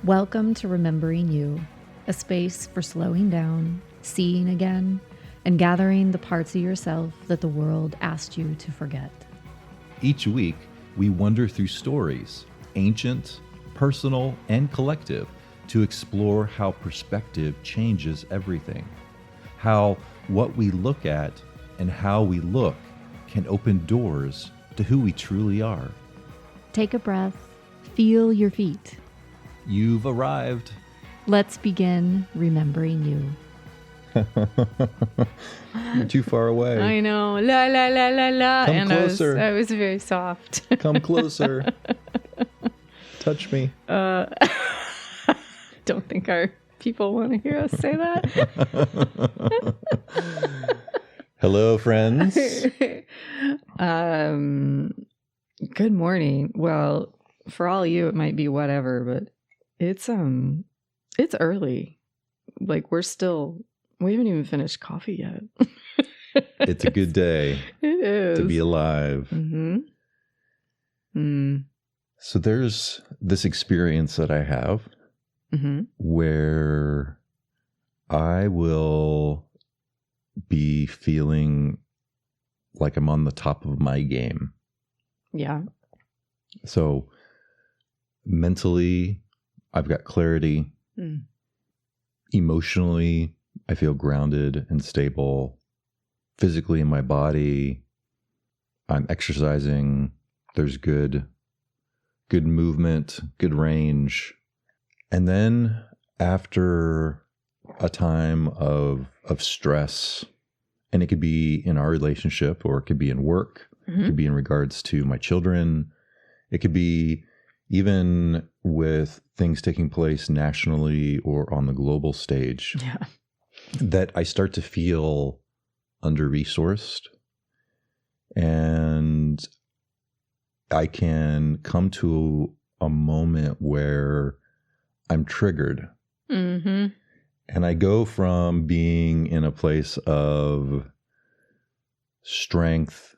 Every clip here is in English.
Welcome to Remembering You, a space for slowing down, seeing again, and gathering the parts of yourself that the world asked you to forget. Each week, we wander through stories, ancient, personal, and collective, to explore how perspective changes everything. How what we look at and how we look can open doors to who we truly are. Take a breath, feel your feet. You've arrived. Let's begin remembering you. You're too far away. I know. La la la la la. Come and closer. I was very soft. Come closer. Touch me. Don't think our people want to hear us say that. Hello, friends. Good morning. Well, for all you, it might be whatever, but it's early. Like we haven't even finished coffee yet. It's a good day. It is. To be alive. Mm-hmm. Mm. So there's this experience that I have Mm-hmm. where I will be feeling like I'm on the top of my game. Yeah. So mentally, I've got clarity. Mm. Emotionally, I feel grounded and stable. Physically in my body, I'm exercising. There's good movement, good range. And then after a time of stress, and it could be in our relationship or it could be in work, Mm-hmm. it could be in regards to my children, it could be even with things taking place nationally or on the global stage, Yeah. that I start to feel under-resourced, and I can come to a moment where I'm triggered. Mm-hmm. And I go from being in a place of strength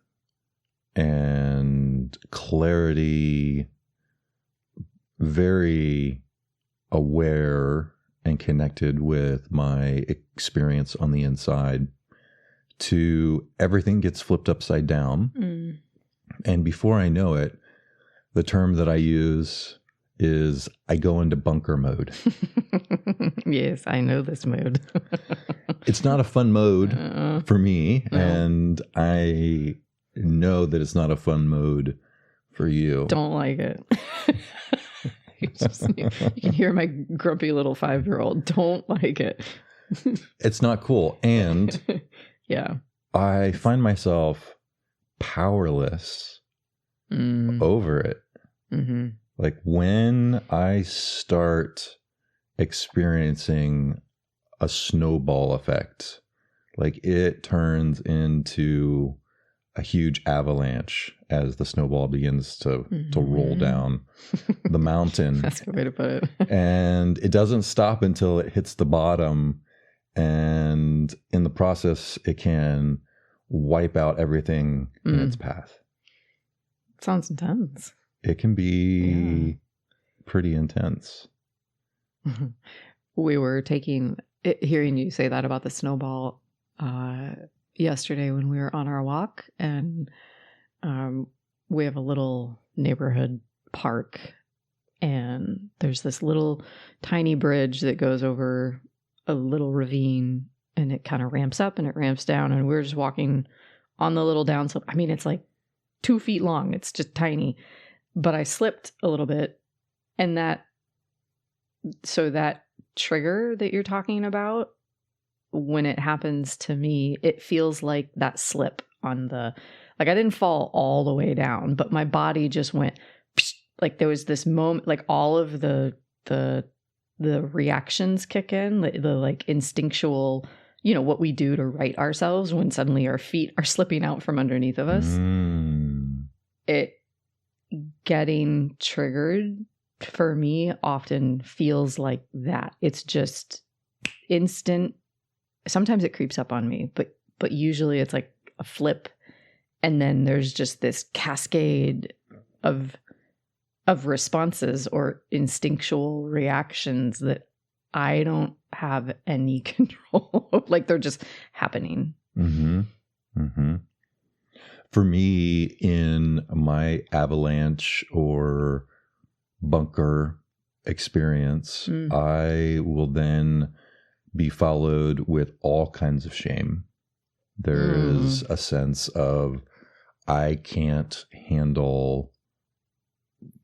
and clarity, very aware and connected with my experience on the inside, to everything gets flipped upside down. Mm. And before I know it, the term that I use is I go into bunker mode. Yes, I know this mode. It's not a fun mode for me, No. and I know that it's not a fun mode for you. Don't like it. You can hear my grumpy little 5-year-old. Don't like it. It's not cool. And Yeah. I find myself powerless over it. Mm-hmm. Like when I start experiencing a snowball effect, like it turns into a huge avalanche as the snowball begins to roll down the mountain. That's a good way to put it. And it doesn't stop until it hits the bottom. And in the process, it can wipe out everything in its path. Sounds intense. It can be pretty intense. We were hearing you say that about the snowball yesterday when we were on our walk, and we have a little neighborhood park, and there's this little tiny bridge that goes over a little ravine, and it kind of ramps up and it ramps down, and we were just walking on the little downslope. I mean, it's like 2 feet long. It's just tiny. But I slipped a little bit, and that trigger that you're talking about, when it happens to me, it feels like that slip on like I didn't fall all the way down, but my body just went, psh, like there was this moment, like all of the reactions kick in, the like instinctual, what we do to right ourselves when suddenly our feet are slipping out from underneath of us. It getting triggered for me often feels like that. It's just instant. Sometimes it creeps up on me, but usually it's like a flip, and then there's just this cascade of of responses or instinctual reactions that I don't have any control of. Like they're just happening. Mm-hmm. Mm-hmm. For me, in my avalanche or bunker experience, I will then be followed with all kinds of shame. There is a sense of, I can't handle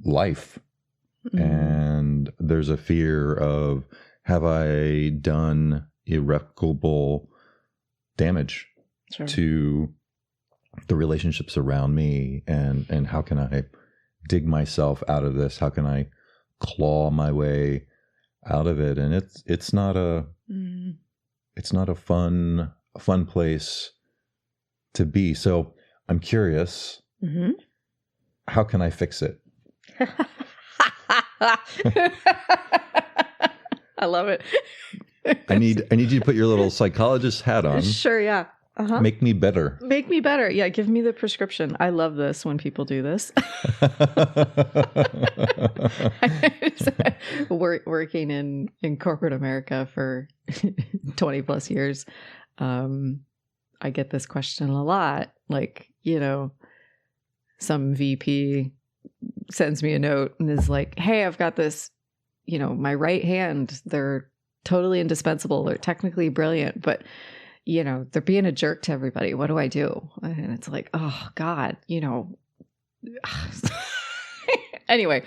life. And there's a fear of, have I done irreparable damage to the relationships around me? And how can I dig myself out of this? How can I claw my way out of it? And it's not a fun place to be. So I'm curious, how can I fix it? I love it. I need you to put your little psychologist hat on. Sure, yeah. Make me better. Make me better. Yeah, give me the prescription. I love this when people do this. Working in corporate America for 20 plus years, I get this question a lot. Like, some VP sends me a note and is like, hey, I've got this, my right hand, they're totally indispensable. They're technically brilliant, but they're being a jerk to everybody. What do I do? And it's like, oh God, anyway,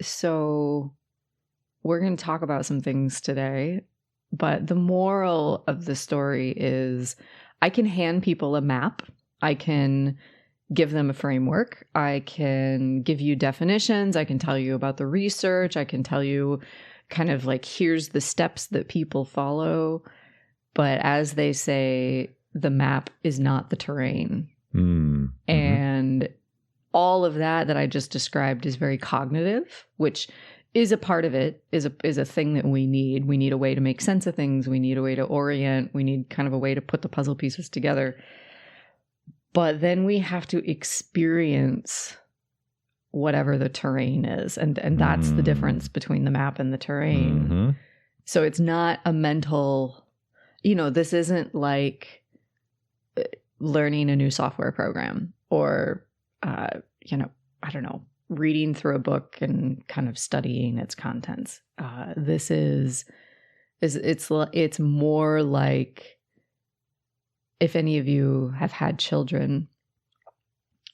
so we're going to talk about some things today, but the moral of the story is I can hand people a map. I can give them a framework. I can give you definitions. I can tell you about the research. I can tell you kind of like, here's the steps that people follow. But as they say, the map is not the terrain. And all of that I just described is very cognitive, which is a part of it, is a thing that we need. We need a way to make sense of things. We need a way to orient. We need kind of a way to put the puzzle pieces together. But then we have to experience whatever the terrain is. And that's the difference between the map and the terrain. So it's not a mental, this isn't like learning a new software program or, I don't know, reading through a book and kind of studying its contents. This it's more like, if any of you have had children,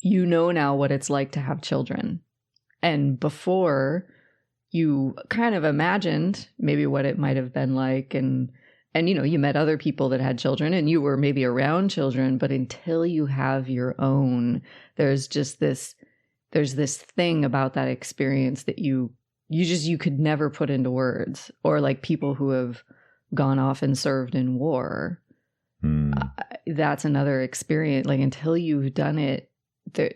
now what it's like to have children. And before, you kind of imagined maybe what it might have been like. And you met other people that had children and you were maybe around children, but until you have your own, there's this thing about that experience that you could never put into words. Or like people who have gone off and served in war. That's another experience. Like until you've done it,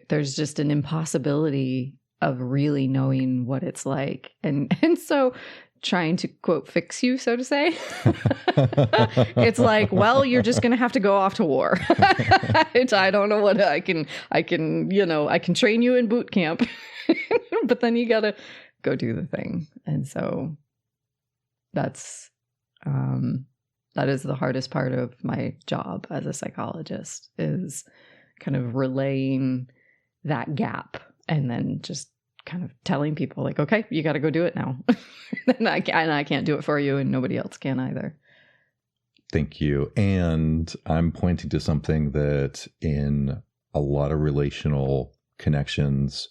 there's just an impossibility of really knowing what it's like. And so trying to quote fix you, so to say, it's like, well, you're just going to have to go off to war. I don't know what I can train you in boot camp, but then you got to go do the thing. And so that is the hardest part of my job as a psychologist, is kind of relaying that gap and then just kind of telling people like, okay, you got to go do it now. And I can't do it for you and nobody else can either. Thank you. And I'm pointing to something that in a lot of relational connections,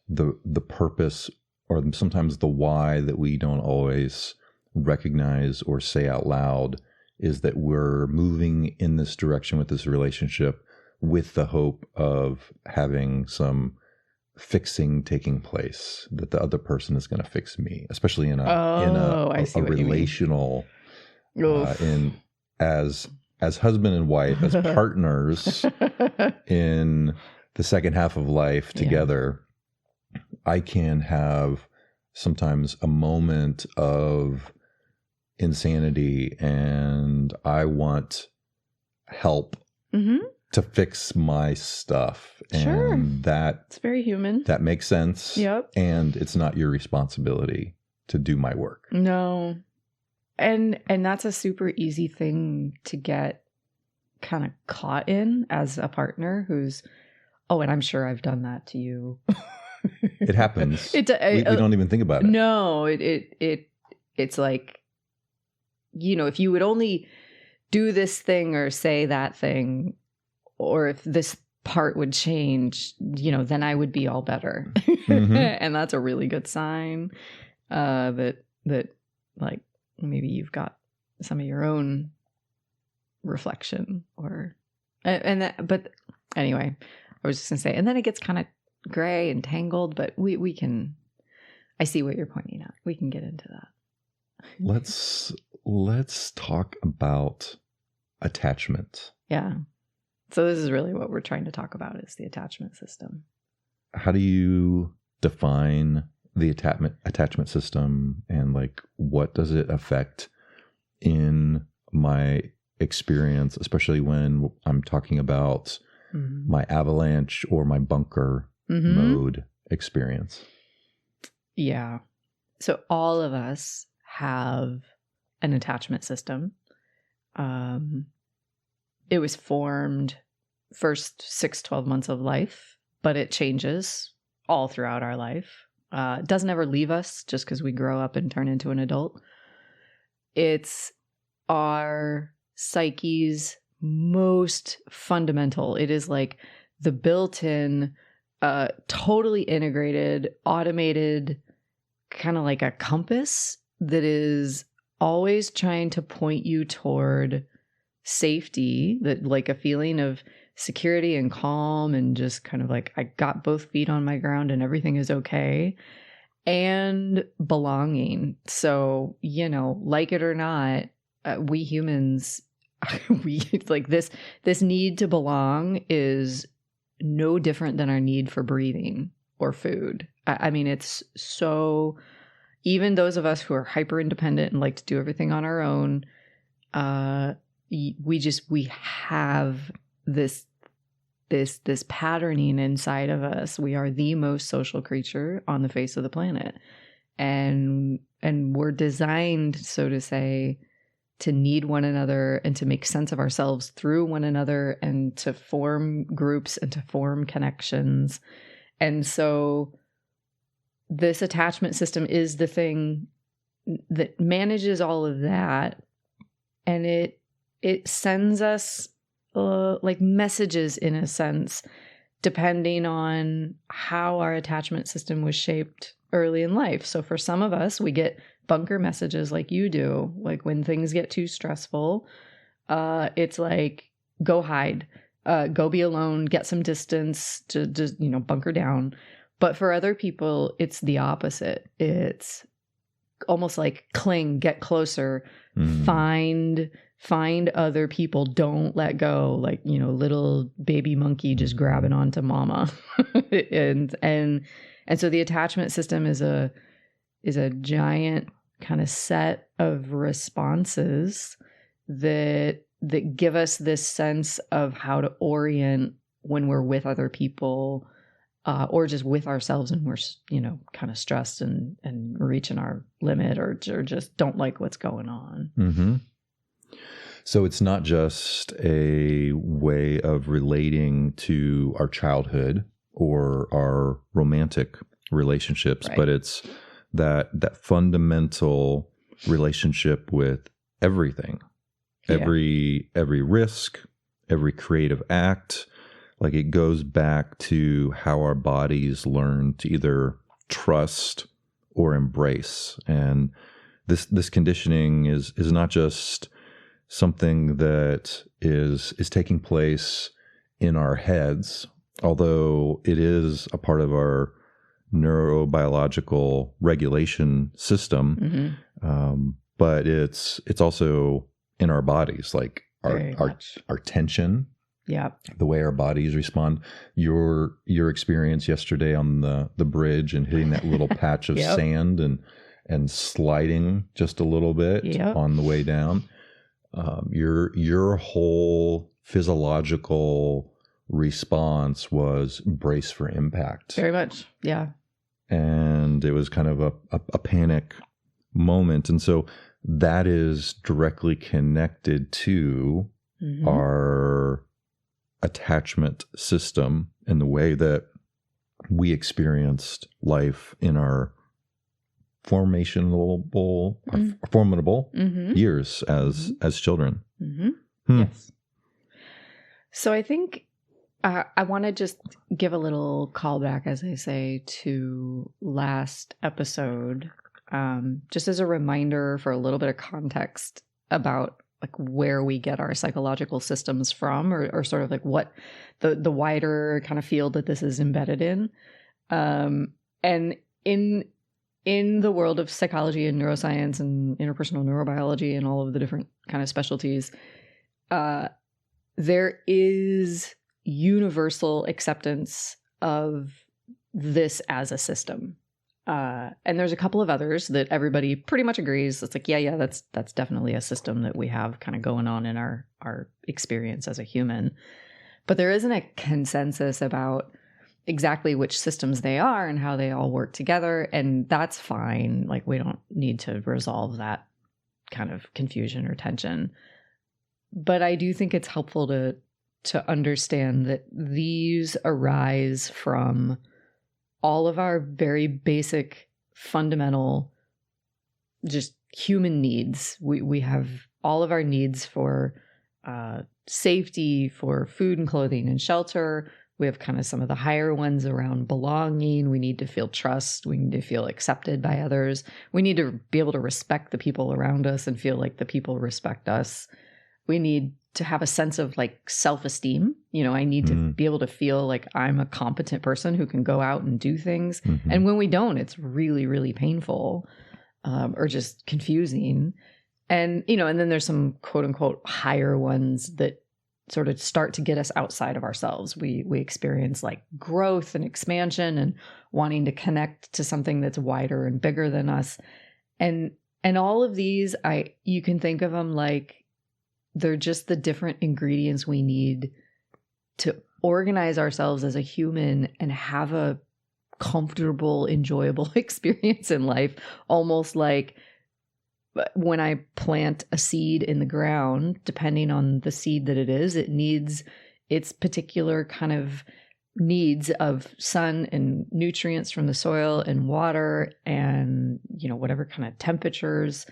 the purpose or sometimes the why that we don't always recognize or say out loud is that we're moving in this direction with this relationship with the hope of having some fixing taking place, that the other person is going to fix me, especially in a relational, as husband and wife, as partners in the second half of life together. I can have sometimes a moment of insanity and I want help to fix my stuff. Sure. And It's very human. that makes sense. Yep. And it's not your responsibility to do my work. No. And that's a super easy thing to get kind of caught in as a partner who's, oh, and I'm sure I've done that to you. It happens. We don't even think about it. No, it's like, you know, if you would only do this thing or say that thing, or if this part would change, you know, then I would be all better. Mm-hmm. And that's a really good sign that like maybe you've got some of your own reflection but anyway, I was just gonna say, and then it gets kind of gray and tangled, but we can, I see what you're pointing at. We can get into that. Let's talk about attachment. Yeah. So this is really what we're trying to talk about, is the attachment system. How do you define the attachment system, and like what does it affect in my experience, especially when I'm talking about my avalanche or my bunker mode experience? Yeah. So all of us have an attachment system. It was formed first 6-12 months of life, but it changes all throughout our life. It doesn't ever leave us just because we grow up and turn into an adult. It's our psyche's most fundamental. It is like the built-in, totally integrated, automated, kind of like a compass that is always trying to point you toward safety, that like a feeling of security and calm and just kind of like, I got both feet on my ground and everything is okay, and belonging. So, you know, like it or not, we humans, we like this need to belong is no different than our need for breathing or food. I mean, it's so, even those of us who are hyper independent and like to do everything on our own, we have this patterning inside of us. We are the most social creature on the face of the planet, and we're designed, so to say, to need one another and to make sense of ourselves through one another and to form groups and to form connections. And so this attachment system is the thing that manages all of that, and it sends us like messages, in a sense, depending on how our attachment system was shaped early in life. So for some of us, we get bunker messages like you do, like when things get too stressful, it's like, go hide, go be alone, get some distance, to just, you know, bunker down. But for other people, it's the opposite. It's almost like cling, get closer, find other people, don't let go, like, you know, little baby monkey just grabbing onto mama. and so the attachment system is a giant kind of set of responses that give us this sense of how to orient when we're with other people, or just with ourselves, and we're, you know, kind of stressed and reaching our limit, or just don't like what's going on. Mm-hmm. So it's not just a way of relating to our childhood or our romantic relationships, right, but it's that fundamental relationship with everything, every risk, every creative act. Like, it goes back to how our bodies learn to either trust or embrace. And this conditioning is not just something that is taking place in our heads, although it is a part of our neurobiological regulation system. But it's also in our bodies, like our tension, the way our bodies respond. Your experience yesterday on the bridge and hitting that little patch of sand and sliding just a little bit on the way down. Your whole physiological response was brace for impact. Very much. Yeah. And it was kind of a panic moment. And so that is directly connected to our attachment system and the way that we experienced life in our formidable years as children. Yes. So I think I want to just give a little callback, as I say, to last episode, just as a reminder for a little bit of context about like where we get our psychological systems from, or sort of like what the wider kind of field that this is embedded in. And in the world of psychology and neuroscience and interpersonal neurobiology and all of the different kind of specialties, there is universal acceptance of this as a system. And there's a couple of others that everybody pretty much agrees. It's like, yeah, that's definitely a system that we have kind of going on in our experience as a human. But there isn't a consensus about exactly which systems they are and how they all work together. And that's fine. Like, we don't need to resolve that kind of confusion or tension. But I do think it's helpful to understand that these arise from all of our very basic, fundamental, just human needs. We have all of our needs for safety, for food and clothing and shelter. We have kind of some of the higher ones around belonging. We need to feel trust. We need to feel accepted by others. We need to be able to respect the people around us and feel like the people respect us. We need to have a sense of like self-esteem. I need to be able to feel like I'm a competent person who can go out and do things. And when we don't, it's really, really painful, or just confusing. And, and then there's some quote unquote higher ones that sort of start to get us outside of ourselves. We experience like growth and expansion and wanting to connect to something that's wider and bigger than us. And all of these, you can think of them like they're just the different ingredients we need to organize ourselves as a human and have a comfortable, enjoyable experience in life. Almost like when I plant a seed in the ground, depending on the seed that it is, it needs its particular kind of needs of sun and nutrients from the soil and water and, whatever kind of temperatures.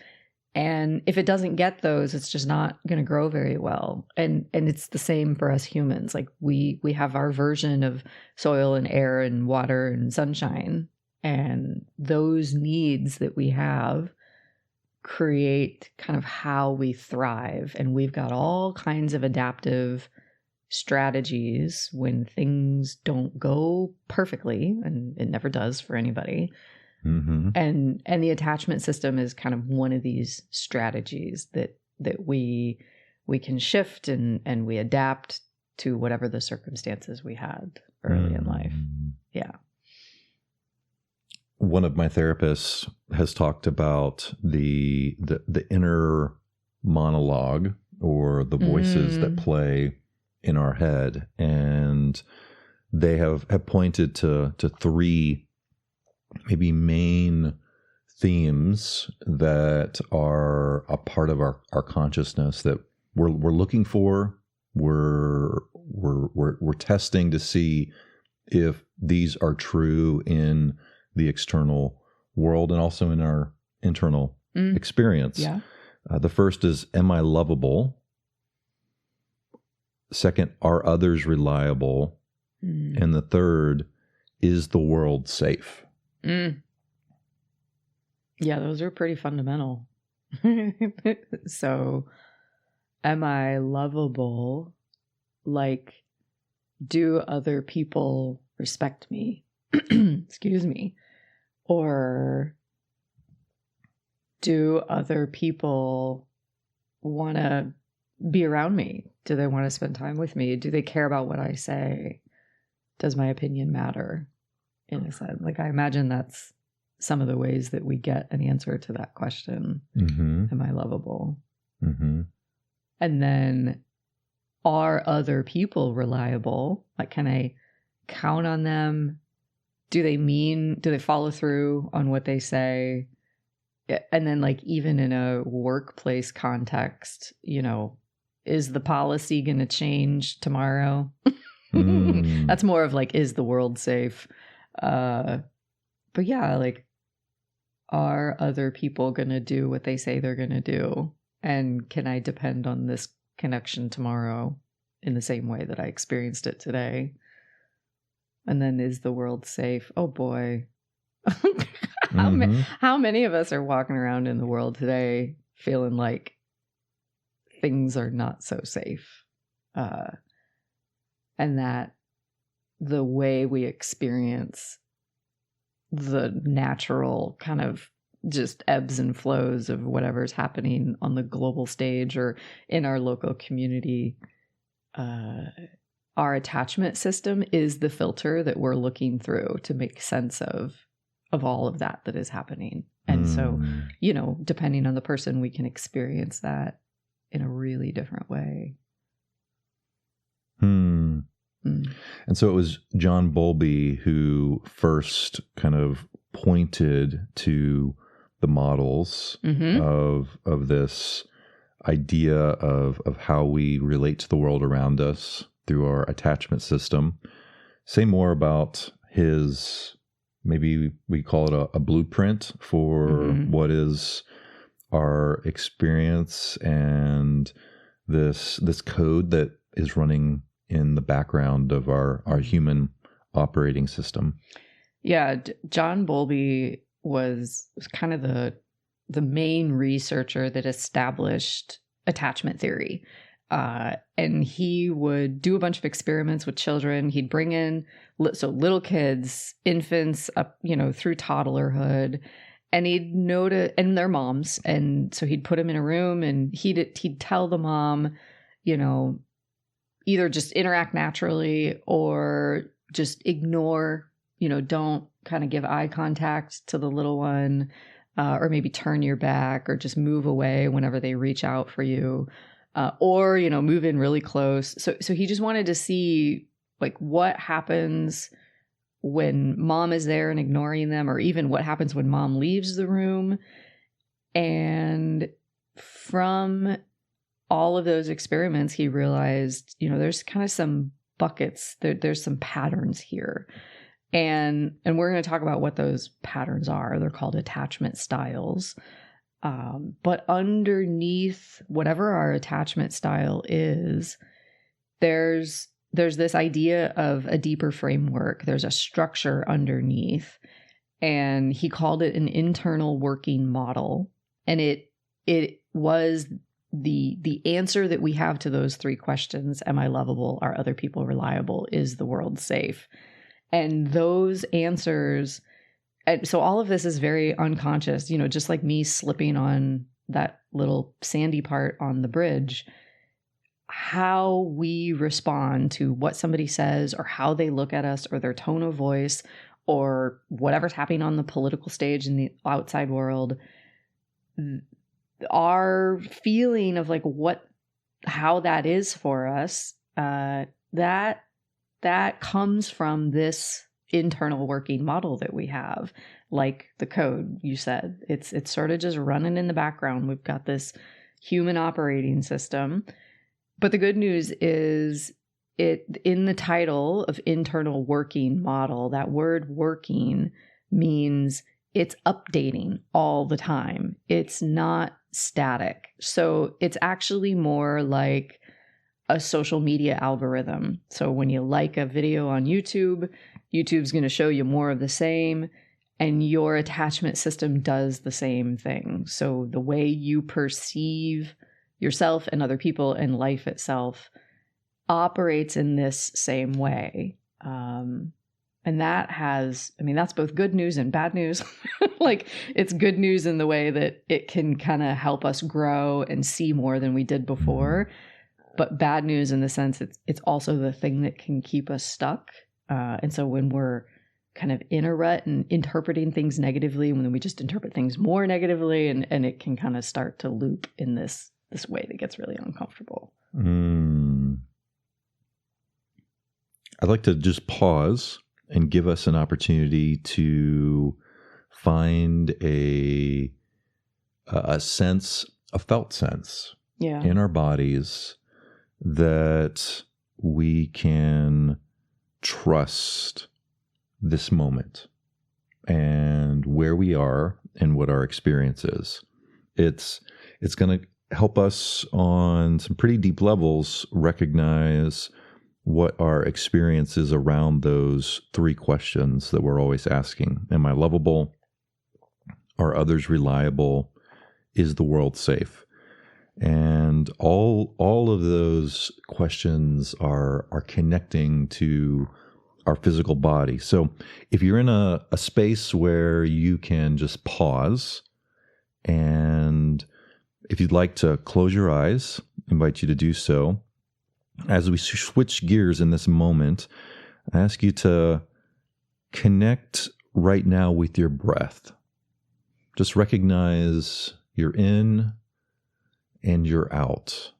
And if it doesn't get those, it's just not going to grow very well. And it's the same for us humans. Like we have our version of soil and air and water and sunshine. And those needs that we have create kind of how we thrive. And we've got all kinds of adaptive strategies when things don't go perfectly, and it never does for anybody. And the attachment system is kind of one of these strategies that we can shift and we adapt to whatever the circumstances we had early in life. Yeah. One of my therapists has talked about the inner monologue, or the voices that play in our head, and they have pointed to three maybe main themes that are a part of our consciousness that we're looking for. We're testing to see if these are true in the external world and also in our internal experience. Yeah. The first is, am I lovable? Second, are others reliable? And the third, is the world safe? Yeah, those are pretty fundamental. So, am I lovable? Like, do other people respect me? Excuse me. Or do other people want to be around me? Do they want to spend time with me? Do they care about what I say? Does my opinion matter? In a sense, like I imagine that's some of the ways that we get an answer to that question. Am I lovable? And then are other people reliable? Like, can I count on them? Do they follow through on what they say? And then, like, even in a workplace context, is the policy going to change tomorrow? That's more of like, is the world safe? But yeah, like, are other people going to do what they say they're going to do? And can I depend on this connection tomorrow in the same way that I experienced it today? And then, is the world safe? Oh boy. How many of us are walking around in the world today feeling like things are not so safe? And that the way we experience the natural kind of just ebbs and flows of whatever's happening on the global stage or in our local community, our attachment system is the filter that we're looking through to make sense of all of that is happening. And so, depending on the person, we can experience that in a really different way. And so it was John Bowlby who first kind of pointed to the models of this idea of how we relate to the world around us through our attachment system. Say more about his, maybe we call it a blueprint for what is our experience and this code that is running in the background of our human operating system. Yeah, John Bowlby was kind of the main researcher that established attachment theory. And he would do a bunch of experiments with children. He'd bring in little kids, infants up, through toddlerhood, and he'd notice, and their moms. And so he'd put them in a room and he'd tell the mom, either just interact naturally or just ignore, don't kind of give eye contact to the little one, or maybe turn your back or just move away whenever they reach out for you, or, move in really close. So he just wanted to see like what happens when mom is there and ignoring them, or even what happens when mom leaves the room. And from all of those experiments, he realized, there's kind of some buckets, there's some patterns here. And we're going to talk about what those patterns are. They're called attachment styles. But underneath whatever our attachment style is, there's this idea of a deeper framework. There's a structure underneath. And he called it an internal working model. And it was the answer that we have to those three questions: am I lovable? Are other people reliable? Is the world safe? And those answers, and so all of this is very unconscious, just like me slipping on that little sandy part on the bridge. How we respond to what somebody says, or how they look at us, or their tone of voice, or whatever's happening on the political stage in the outside world, our feeling of like how that is for us, that comes from this internal working model that we have, like the code you said. It's sort of just running in the background. We've got this human operating system. But the good news is, in the title of internal working model, that word working means it's updating all the time. It's not static. So it's actually more like a social media algorithm. So when you like a video on YouTube, YouTube's going to show you more of the same, and your attachment system does the same thing. So the way you perceive yourself and other people and life itself operates in this same way. And that's both good news and bad news. Like, it's good news in the way that it can kind of help us grow and see more than we did before. But bad news in the sense it's also the thing that can keep us stuck. And so when we're kind of in a rut and interpreting things negatively, when we just interpret things more negatively, and it can kind of start to loop in this way that gets really uncomfortable. I'd like to just pause and give us an opportunity to find a sense, a felt sense in our bodies that we can trust this moment and where we are and what our experience is. It's going to help us on some pretty deep levels recognize what our experience is around those three questions that we're always asking. Am I lovable? Are others reliable? Is the world safe? And all of those questions are connecting to our physical body. So if you're in a space where you can just pause, and if you'd like to close your eyes, I invite you to do so. As we switch gears in this moment, I ask you to connect right now with your breath. Just recognize you're in and you're out.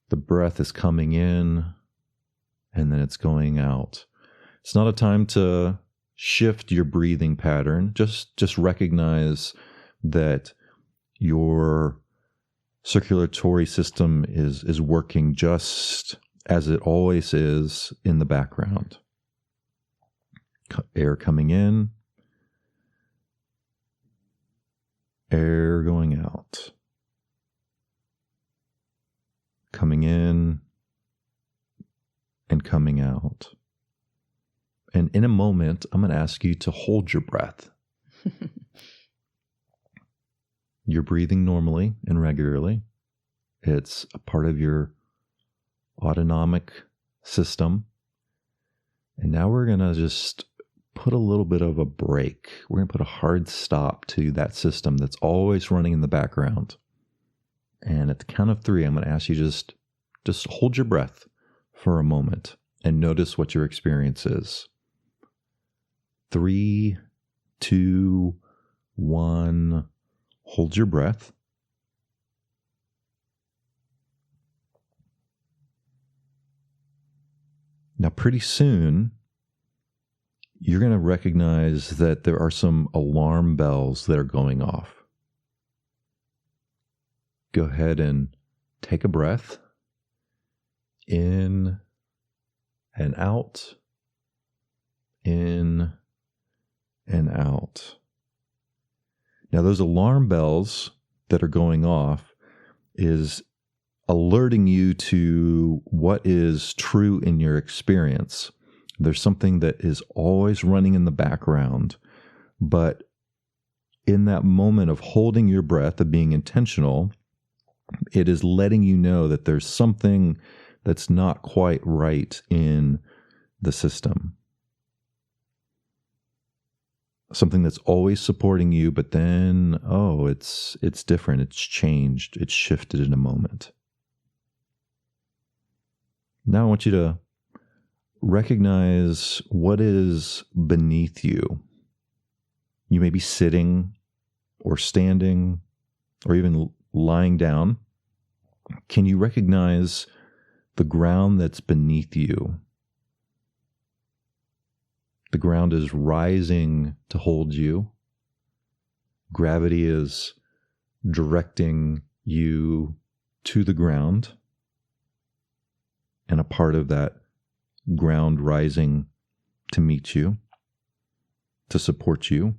The breath is coming in and then it's going out. It's not a time to shift your breathing pattern. Just recognize that your circulatory system is working just as it always is in the background. Air coming in, air going out. Coming in and coming out. And in a moment, I'm going to ask you to hold your breath. You're breathing normally and regularly. It's a part of your autonomic system. And now we're going to just put a little bit of a break. We're going to put a hard stop to that system that's always running in the background. And at the count of 3, I'm going to ask you just hold your breath for a moment and notice what your experience is. 3, 2, 1. Hold your breath. Now, pretty soon, you're going to recognize that there are some alarm bells that are going off. Go ahead and take a breath in and out, in and out. Now, those alarm bells that are going off is alerting you to what is true in your experience. There's something that is always running in the background, but in that moment of holding your breath, of being intentional, it is letting you know that there's something that's not quite right in the system. Something that's always supporting you, but then, it's different. It's changed. It's shifted in a moment. Now I want you to recognize what is beneath you. You may be sitting or standing or even lying down. Can you recognize the ground that's beneath you? The ground is rising to hold you. Gravity is directing you to the ground. And a part of that ground rising to meet you, to support you.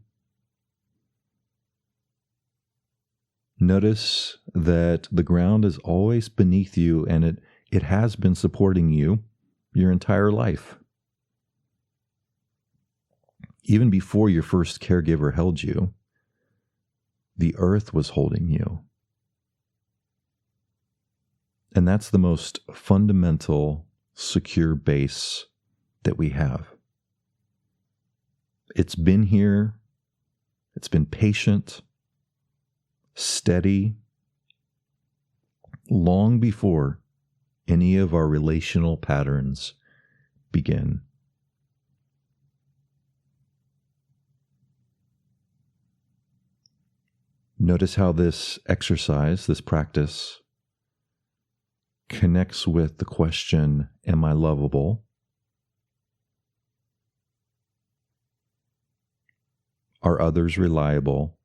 Notice that the ground is always beneath you, and it has been supporting you your entire life. Even before your first caregiver held you, the earth was holding you. And that's the most fundamental, secure base that we have. It's been here. It's been patient, steady, long before any of our relational patterns begin. Notice how this exercise, this practice, connects with the question, am I lovable? Are others reliable?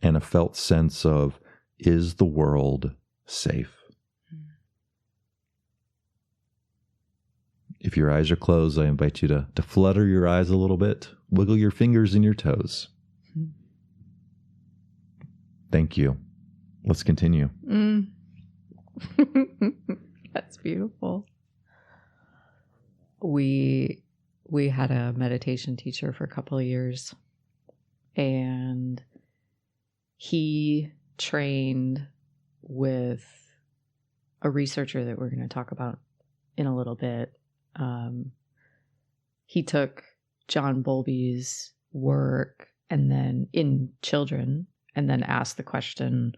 And a felt sense of, is the world safe? If your eyes are closed, I invite you to flutter your eyes a little bit, wiggle your fingers and your toes. Thank you. Let's continue. That's beautiful. We had a meditation teacher for a couple of years, and he trained with a researcher that we're going to talk about in a little bit. He took John Bowlby's work and then in children, and then asked the question,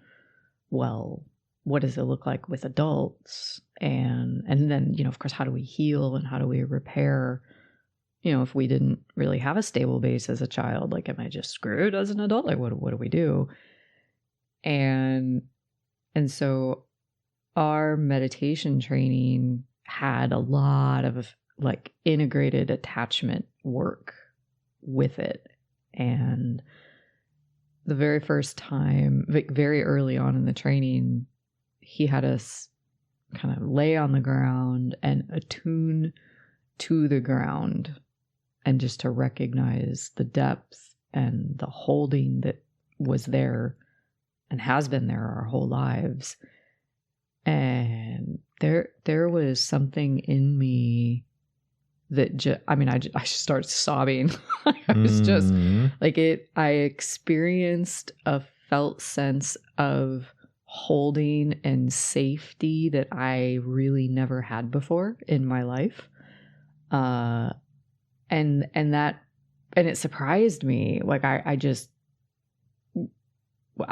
well, what does it look like with adults? And then, of course, how do we heal and how do we repair, if we didn't really have a stable base as a child? Like, am I just screwed as an adult? Like, what do we do? And so our meditation training had a lot of like integrated attachment work with it. And the very first time, like very early on in the training, he had us kind of lay on the ground and attune to the ground, and just to recognize the depth and the holding that was there and has been there our whole lives. And there was something in me that I started sobbing. I was just like I experienced a felt sense of holding and safety that I really never had before in my life. And it surprised me. Like I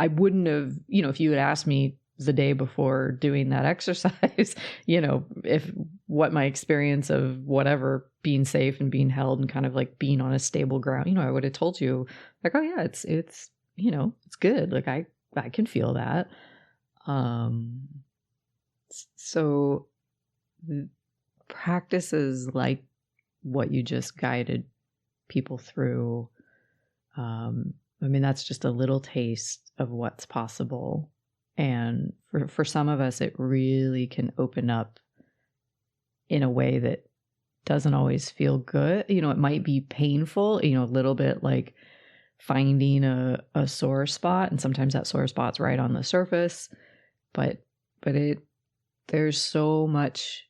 wouldn't have, if you had asked me the day before doing that exercise, if what my experience of whatever, being safe and being held and kind of like being on a stable ground, I would have told you like, oh yeah, it's it's good. Like I can feel that. So practices like what you just guided people through, that's just a little taste of what's possible. And for some of us, it really can open up in a way that doesn't always feel good. It might be painful, a little bit like finding a sore spot. And sometimes that sore spot's right on the surface, but there's so much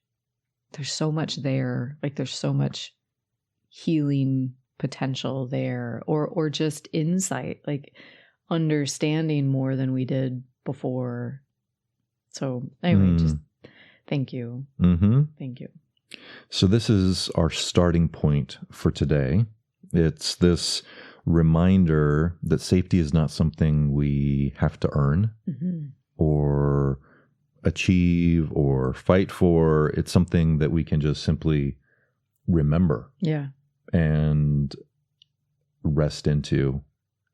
there. Like there's so much healing potential there, or just insight, like understanding more than we did before. So anyway, just thank you. Thank you. So this is our starting point for today. It's this reminder that safety is not something we have to earn or achieve or fight for. It's something that we can just simply remember. Yeah. And rest into.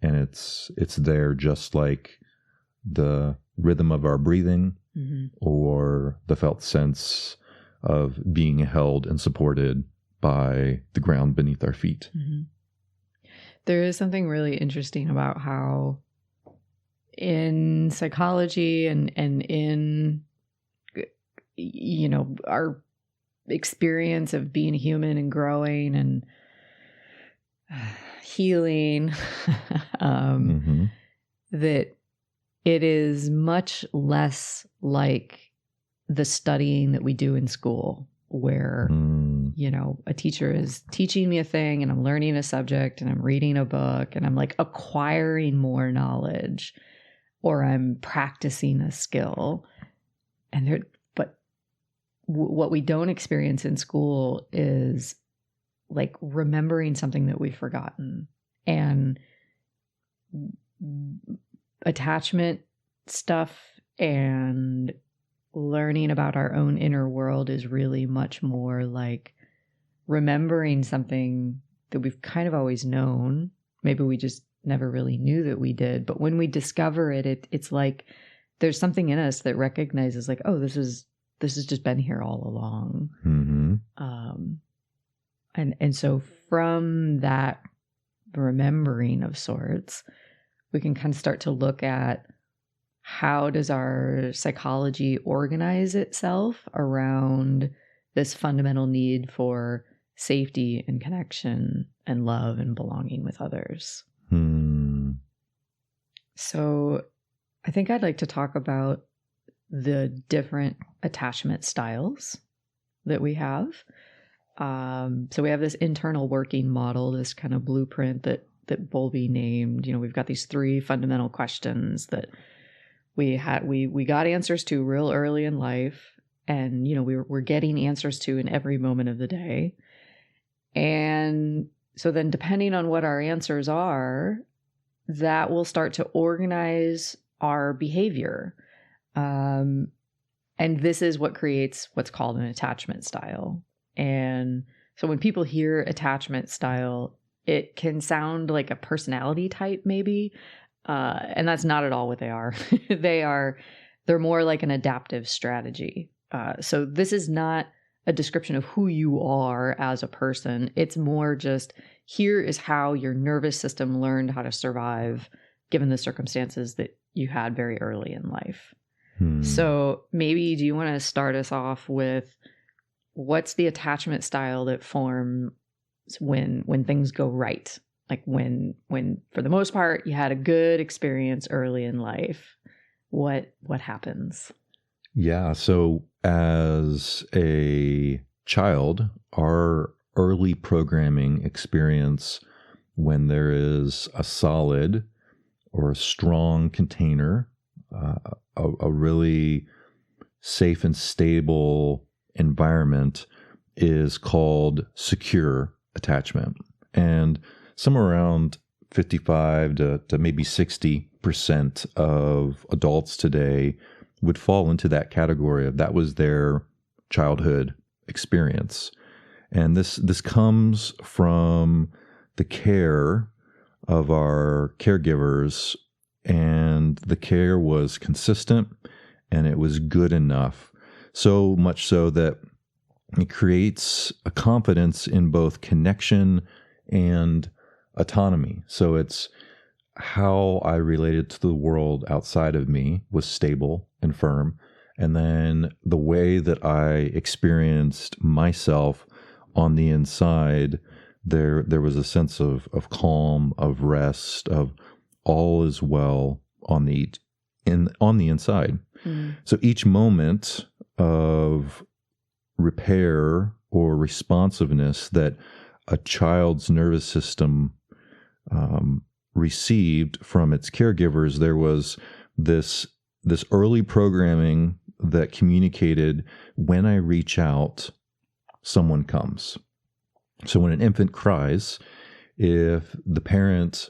And it's there just like the rhythm of our breathing or the felt sense of being held and supported by the ground beneath our feet. There is something really interesting about how in psychology and in our experience of being human and growing and healing, that it is much less like the studying that we do in school, where, a teacher is teaching me a thing and I'm learning a subject and I'm reading a book and I'm like acquiring more knowledge, or I'm practicing a skill. But what we don't experience in school is like remembering something that we've forgotten. And attachment stuff and learning about our own inner world is really much more like remembering something that we've kind of always known. Maybe we just never really knew that we did. But when we discover it, it's like there's something in us that recognizes like, oh, this has just been here all along. And so from that remembering of sorts, we can kind of start to look at how does our psychology organize itself around this fundamental need for safety and connection and love and belonging with others. So I think I'd like to talk about the different attachment styles that we have. So we have this internal working model, this kind of blueprint that Bowlby named. We've got these 3 fundamental questions that we got answers to real early in life, and we're getting answers to in every moment of the day. And so then, depending on what our answers are, that will start to organize our behavior. And this is what creates what's called an attachment style. And so when people hear attachment style, it can sound like a personality type, maybe. And that's not at all what they are. They're more like an adaptive strategy. So this is not a description of who you are as a person. It's more just, here is how your nervous system learned how to survive given the circumstances that you had very early in life. So maybe, do you want to start us off with what's the attachment style that forms when things go right? Like when for the most part you had a good experience early in life, what happens? Yeah. So as a child, our early programming experience, when there is a solid or a strong container, a really safe and stable environment, is called secure attachment. And somewhere around 55 to maybe 60% of adults today would fall into that category of that was their childhood experience. And this comes from the care of our caregivers, and the care was consistent and it was good enough. So much so that it creates a confidence in both connection and autonomy. So it's how I related to the world outside of me was stable and firm. And then the way that I experienced myself on the inside, there was a sense of calm, of rest, of all is well on the inside. So each moment of repair or responsiveness that a child's nervous system received from its caregivers, there was this early programming that communicated, when I reach out, someone comes. So when an infant cries, if the parent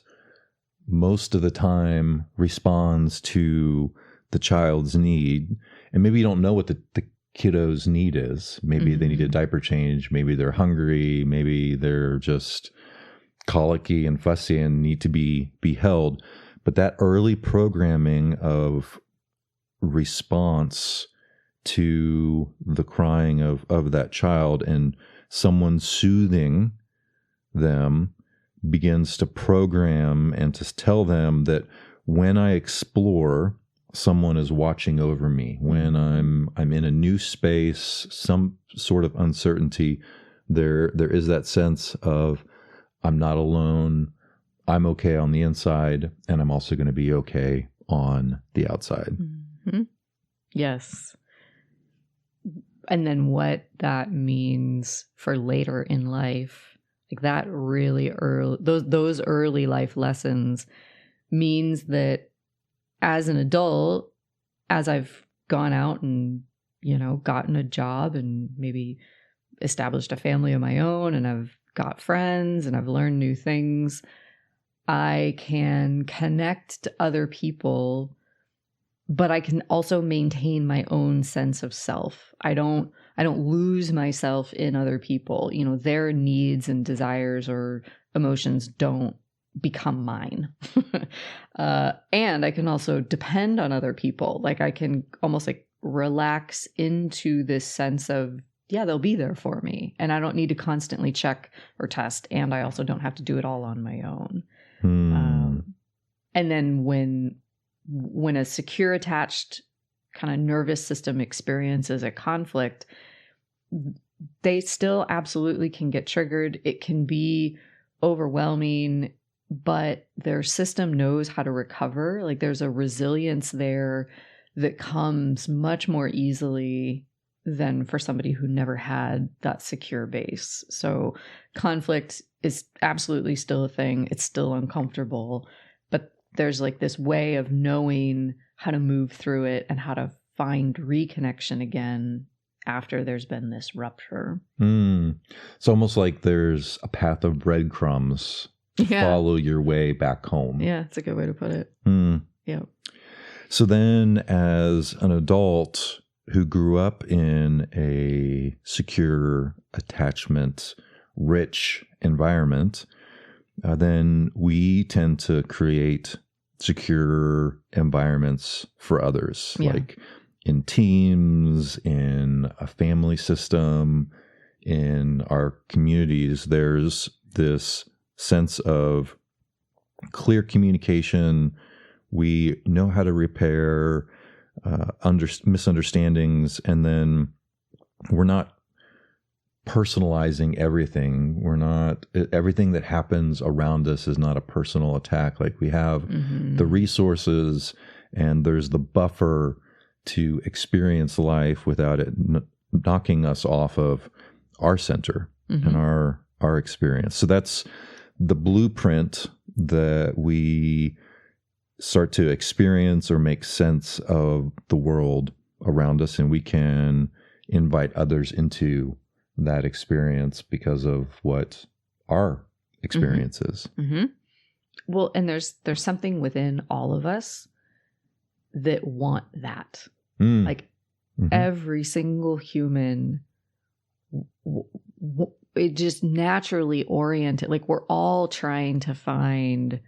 most of the time responds to the child's need, and maybe you don't know what the kiddo's need is. Maybe they need a diaper change. Maybe they're hungry. Maybe they're just colicky and fussy and need to be held. But that early programming of response to the crying of that child and someone soothing them begins to program and to tell them that when I explore, someone is watching over me. When I'm in a new space, some sort of uncertainty, there is that sense of I'm not alone. I'm okay on the inside, and I'm also going to be okay on the outside. Mm-hmm. Yes. And then what that means for later in life, like that really early, those early life lessons means that as an adult, as I've gone out and, gotten a job and maybe established a family of my own, and I've got friends and I've learned new things, I can connect to other people, but I can also maintain my own sense of self. I don't lose myself in other people. Their needs and desires or emotions don't become mine. And I can also depend on other people. Like I can almost like relax into this sense of yeah, they'll be there for me. And I don't need to constantly check or test. And I also don't have to do it all on my own. And then when a secure, attached kind of nervous system experiences a conflict, they still absolutely can get triggered. It can be overwhelming, but their system knows how to recover. Like there's a resilience there that comes much more easily than for somebody who never had that secure base. So conflict is absolutely still a thing. It's still uncomfortable, but there's like this way of knowing how to move through it and how to find reconnection again after there's been this rupture. It's almost like there's a path of breadcrumbs to follow your way back home. Yeah, it's a good way to put it. Yeah. So then as an adult who grew up in a secure, attachment, rich environment, then we tend to create secure environments for others, like in teams, in a family system, in our communities. There's this sense of clear communication. We know how to repair misunderstandings, and then we're not personalizing everything. Everything that happens around us is not a personal attack. Like we have the resources, and there's the buffer to experience life without it knocking us off of our center and our experience. So that's the blueprint that we start to experience or make sense of the world around us, and we can invite others into that experience because of what our experience is. Well, and there's something within all of us that want that. Like every single human, it just naturally oriented. Like we're all trying to find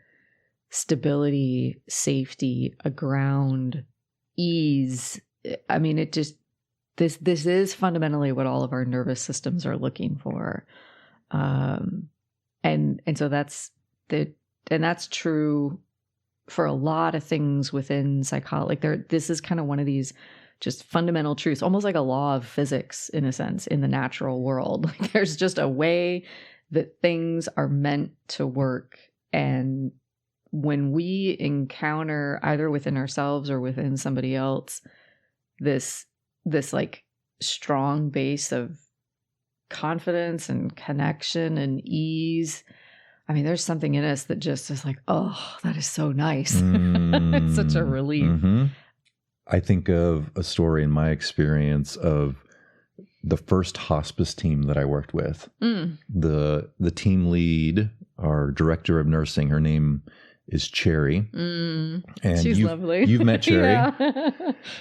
stability, safety, a ground, ease. I mean, it just, this is fundamentally what all of our nervous systems are looking for. And so that's true for a lot of things within psychology. Like this is kind of one of these just fundamental truths, almost like a law of physics in a sense in the natural world. Like there's just a way that things are meant to work. And when we encounter either within ourselves or within somebody else, this like strong base of confidence and connection and ease, I mean, there's something in us that just is like, oh, that is so nice. It's such a relief. I think of a story in my experience of the first hospice team that I worked with. The team lead, our director of nursing, her name is Cherry. And she's lovely. You've met Cherry.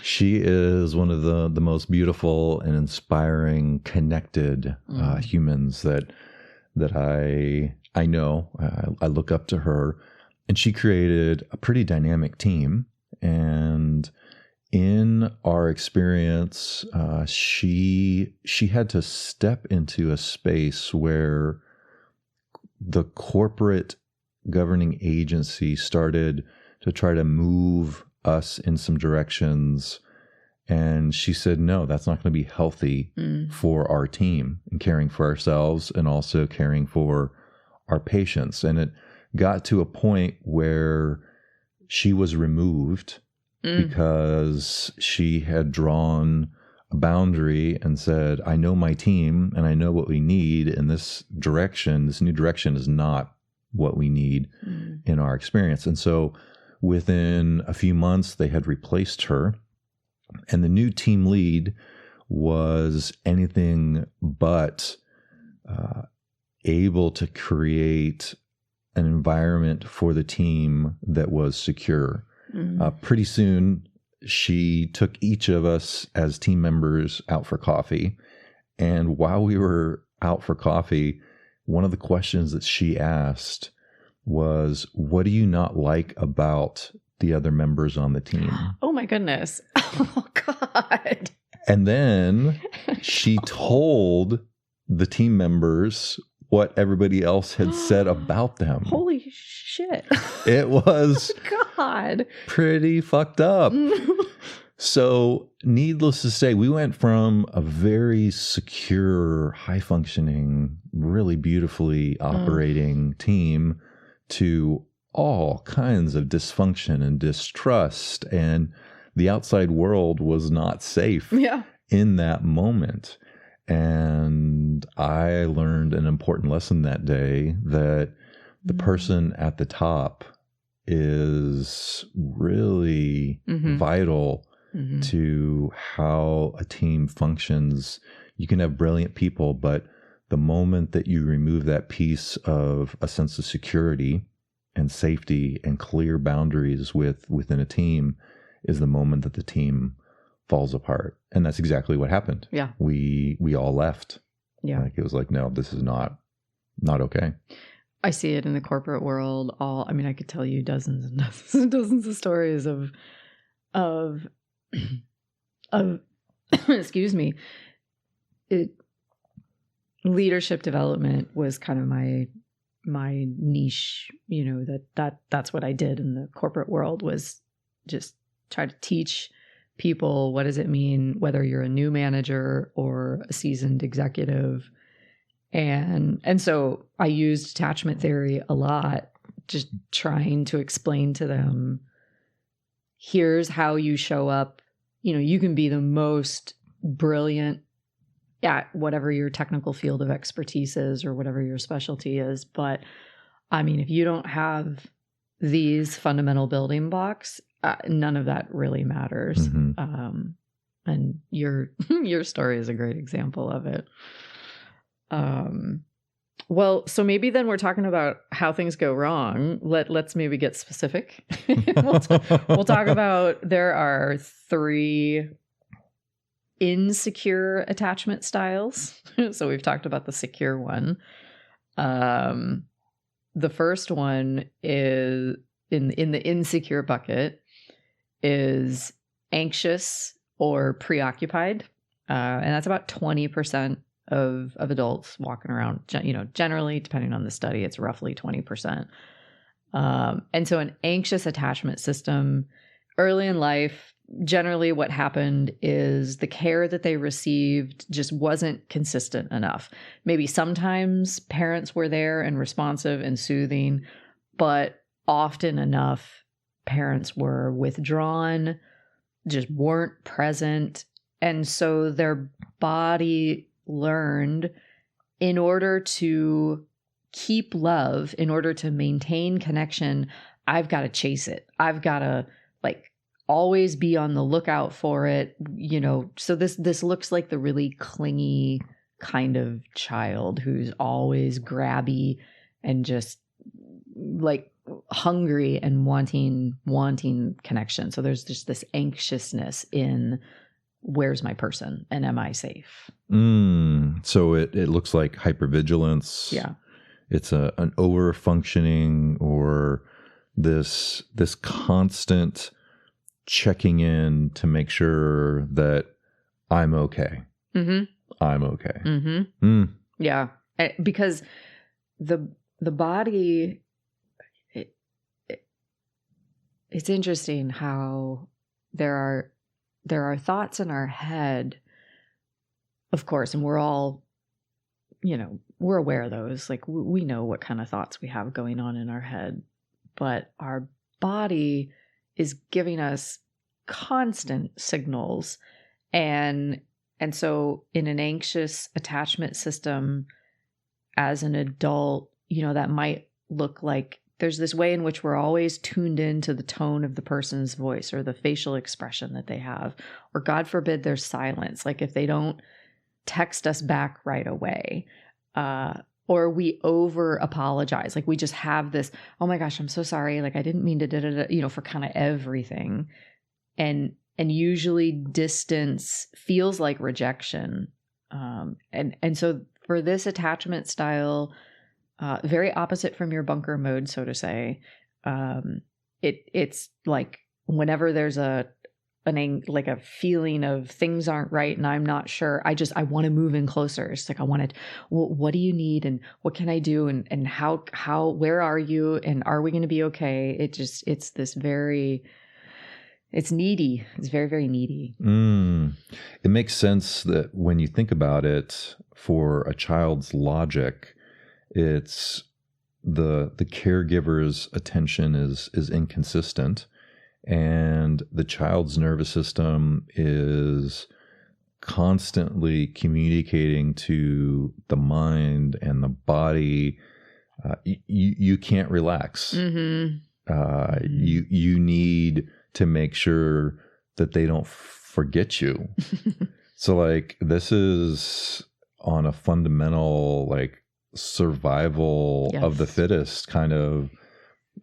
She is one of the most beautiful and inspiring, connected humans that I know. I look up to her, and she created a pretty dynamic team. And in our experience, she had to step into a space where the corporate governing agency started to try to move us in some directions. And she said, no, that's not going to be healthy for our team and caring for ourselves and also caring for our patients. And it got to a point where she was removed because she had drawn a boundary and said, I know my team and I know what we need, and this new direction is not what we need in our experience. And so within a few months, they had replaced her, and the new team lead was anything but able to create an environment for the team that was secure. Pretty soon, she took each of us as team members out for coffee. And while we were out for coffee, one of the questions that she asked was, what do you not like about the other members on the team? Oh my goodness. Oh God. And then she told the team members what everybody else had said about them. Holy shit. It was God. pretty fucked up. So needless to say, we went from a very secure, high-functioning, really beautifully operating team to all kinds of dysfunction and distrust. And the outside world was not safe in that moment. And I learned an important lesson that day, that the person at the top is really vital to how a team functions. You can have brilliant people, but the moment that you remove that piece of a sense of security and safety and clear boundaries within a team is the moment that the team falls apart. And that's exactly what happened. Yeah. We all left. Yeah. Like, it was like, no, this is not okay. I see it in the corporate world. I could tell you dozens and dozens and dozens of stories of excuse me. Leadership development was kind of my niche, that's what I did in the corporate world, was just try to teach people, what does it mean, whether you're a new manager or a seasoned executive. And so I used attachment theory a lot, just trying to explain to them, here's how you show up. You can be the most brilliant at whatever your technical field of expertise is or whatever your specialty is. But if you don't have these fundamental building blocks, none of that really matters. And your story is a great example of it. Well, so maybe then we're talking about how things go wrong. Let's maybe get specific. We'll talk about, there are 3 insecure attachment styles. So we've talked about the secure one. The first one is in the insecure bucket is anxious or preoccupied. And that's about 20% of adults walking around, generally, depending on the study, it's roughly 20%. And so an anxious attachment system, early in life, generally what happened is the care that they received just wasn't consistent enough. Maybe sometimes parents were there and responsive and soothing, but often enough parents were withdrawn, just weren't present. And so their body learned, in order to keep love, in order to maintain connection, I've got to chase it. I've got to always be on the lookout for it, So this looks like the really clingy kind of child who's always grabby and just hungry and wanting connection. So there's just this anxiousness in, where's my person and am I safe? So it looks like hypervigilance. Yeah. It's an over functioning, or this constant checking in to make sure that I'm okay. I'm okay. Yeah. Because the body, it's interesting how there are thoughts in our head, of course, and we're all, we're aware of those. We know what kind of thoughts we have going on in our head, but our body is giving us constant signals. And so in an anxious attachment system, as an adult, that might look like there's this way in which we're always tuned into the tone of the person's voice or the facial expression that they have, or God forbid there's silence. Like if they don't text us back right away, or we over apologize. Like we just have this, oh my gosh, I'm so sorry. I didn't mean to, for kind of everything. And usually distance feels like rejection. And so for this attachment style, very opposite from your bunker mode, so to say, it's like whenever there's a like a feeling of things aren't right and I'm not sure. I want to move in closer. It's like, what do you need? And what can I do? And how, where are you? And are we going to be okay? It's needy. It's very, very needy. It makes sense that when you think about it, for a child's logic, it's the caregiver's attention is inconsistent. And the child's nervous system is constantly communicating to the mind and the body. You can't relax. You need to make sure that they don't forget you. So like this is on a fundamental like survival of the fittest kind of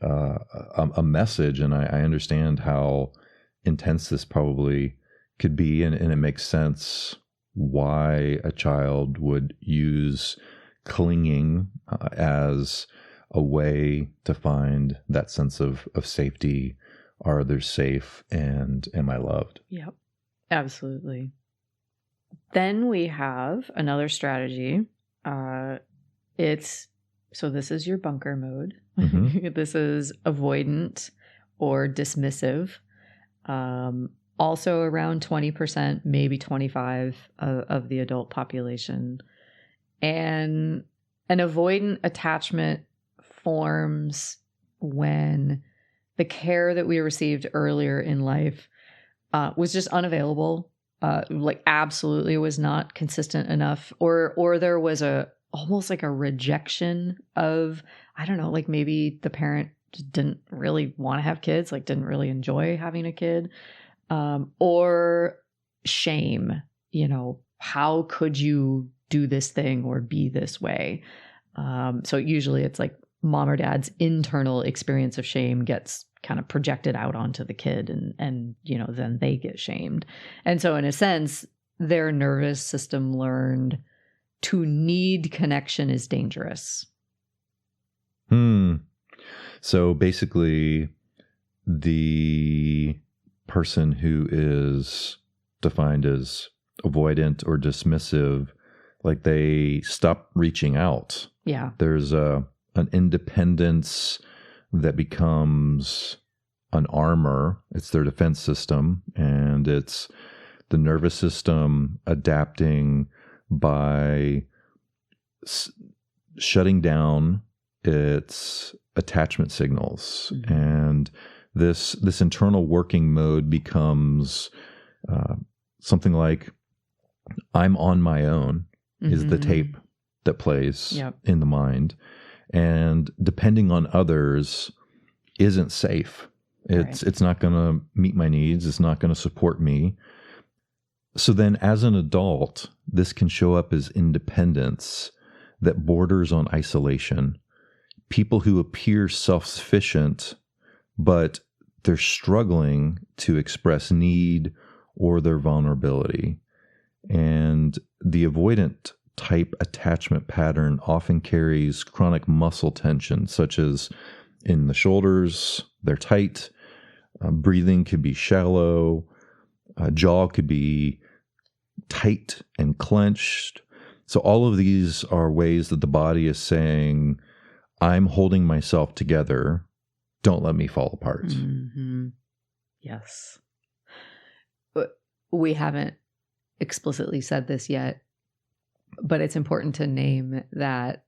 a message, and I understand how intense this probably could be, and it makes sense why a child would use clinging as a way to find that sense of safety. Are others safe, and am I loved? Yep, absolutely. Then we have another strategy. So this is your bunker mode. This is avoidant or dismissive. Also around 20%, maybe 25% of the adult population. And an avoidant attachment forms when the care that we received earlier in life was just unavailable, like absolutely was not consistent enough, or there was almost like a rejection of, I don't know, like maybe the parent just didn't really want to have kids, like didn't really enjoy having a kid, or shame, how could you do this thing or be this way? So usually it's like mom or dad's internal experience of shame gets kind of projected out onto the kid, and then they get shamed. And so in a sense, their nervous system learned to need connection is dangerous. So basically, the person who is defined as avoidant or dismissive, like they stop reaching out. Yeah. There's an independence that becomes an armor. It's their defense system, and it's the nervous system adapting by shutting down its attachment signals. And this internal working mode becomes something like, I'm on my own is the tape that plays in the mind. And depending on others isn't safe. It's not going to meet my needs. It's not going to support me. So then as an adult, this can show up as independence that borders on isolation. People who appear self-sufficient, but they're struggling to express need or their vulnerability. And the avoidant type attachment pattern often carries chronic muscle tension, such as in the shoulders, they're tight, breathing could be shallow, jaw could be tight and clenched. So all of these are ways that the body is saying, I'm holding myself together. Don't let me fall apart. Yes. We haven't explicitly said this yet, but it's important to name that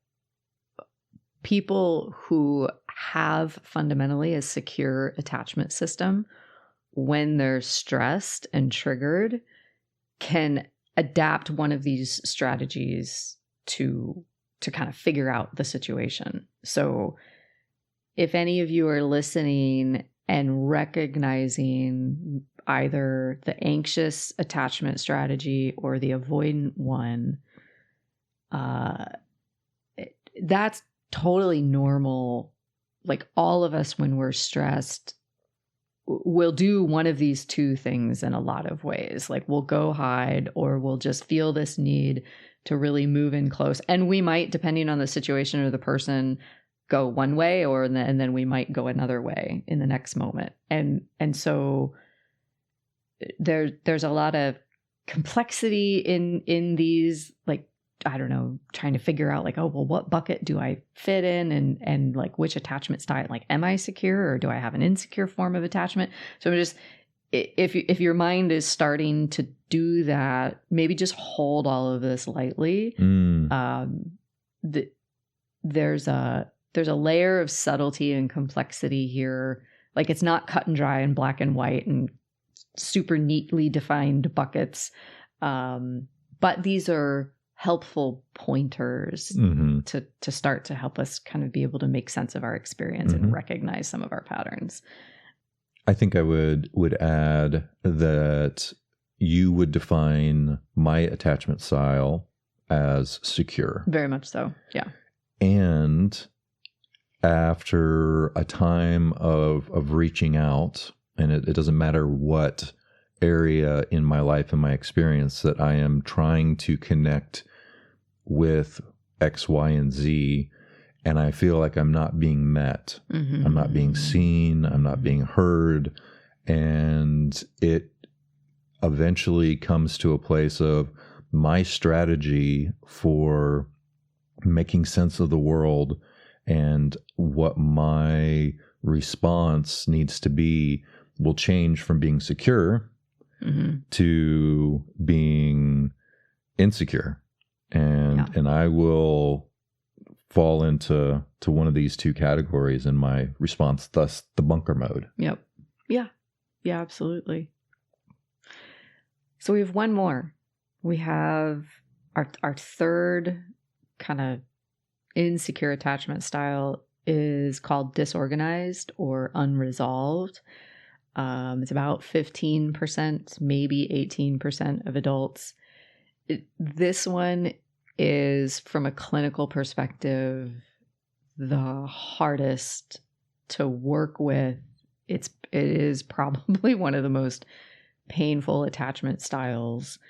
people who have fundamentally a secure attachment system, when they're stressed and triggered, can adapt one of these strategies to kind of figure out the situation. So if any of you are listening and recognizing either the anxious attachment strategy or the avoidant one, that's totally normal. Like all of us, when we're stressed, we'll do one of these two things in a lot of ways. Like we'll go hide, or we'll just feel this need to really move in close. And we might, depending on the situation or the person, go one way, and then we might go another way in the next moment. And so there's a lot of complexity in these, like, I don't know, trying to figure out like, oh, well, what bucket do I fit in, and like which attachment style, like, am I secure or do I have an insecure form of attachment? So I'm just, if your mind is starting to do that, maybe just hold all of this lightly. There's a layer of subtlety and complexity here. Like, it's not cut and dry and black and white and super neatly defined buckets. But these are helpful pointers to start to help us kind of be able to make sense of our experience and recognize some of our patterns. I think I would add that you would define my attachment style as secure. Very much so, yeah. And after a time of reaching out, and it doesn't matter what area in my life and my experience that I am trying to connect with X, Y, and Z, and I feel like I'm not being met. I'm not being seen. I'm not being heard. And it eventually comes to a place of my strategy for making sense of the world and what my response needs to be will change from being secure to being insecure. And I will fall into one of these two categories in my response, thus the bunker mode. Yep. Yeah. Yeah, absolutely. So we have one more. We have our third kind of insecure attachment style is called disorganized or unresolved. It's about 15%, maybe 18% of adults. This one is, from a clinical perspective, the hardest to work with. It is probably one of the most painful attachment styles.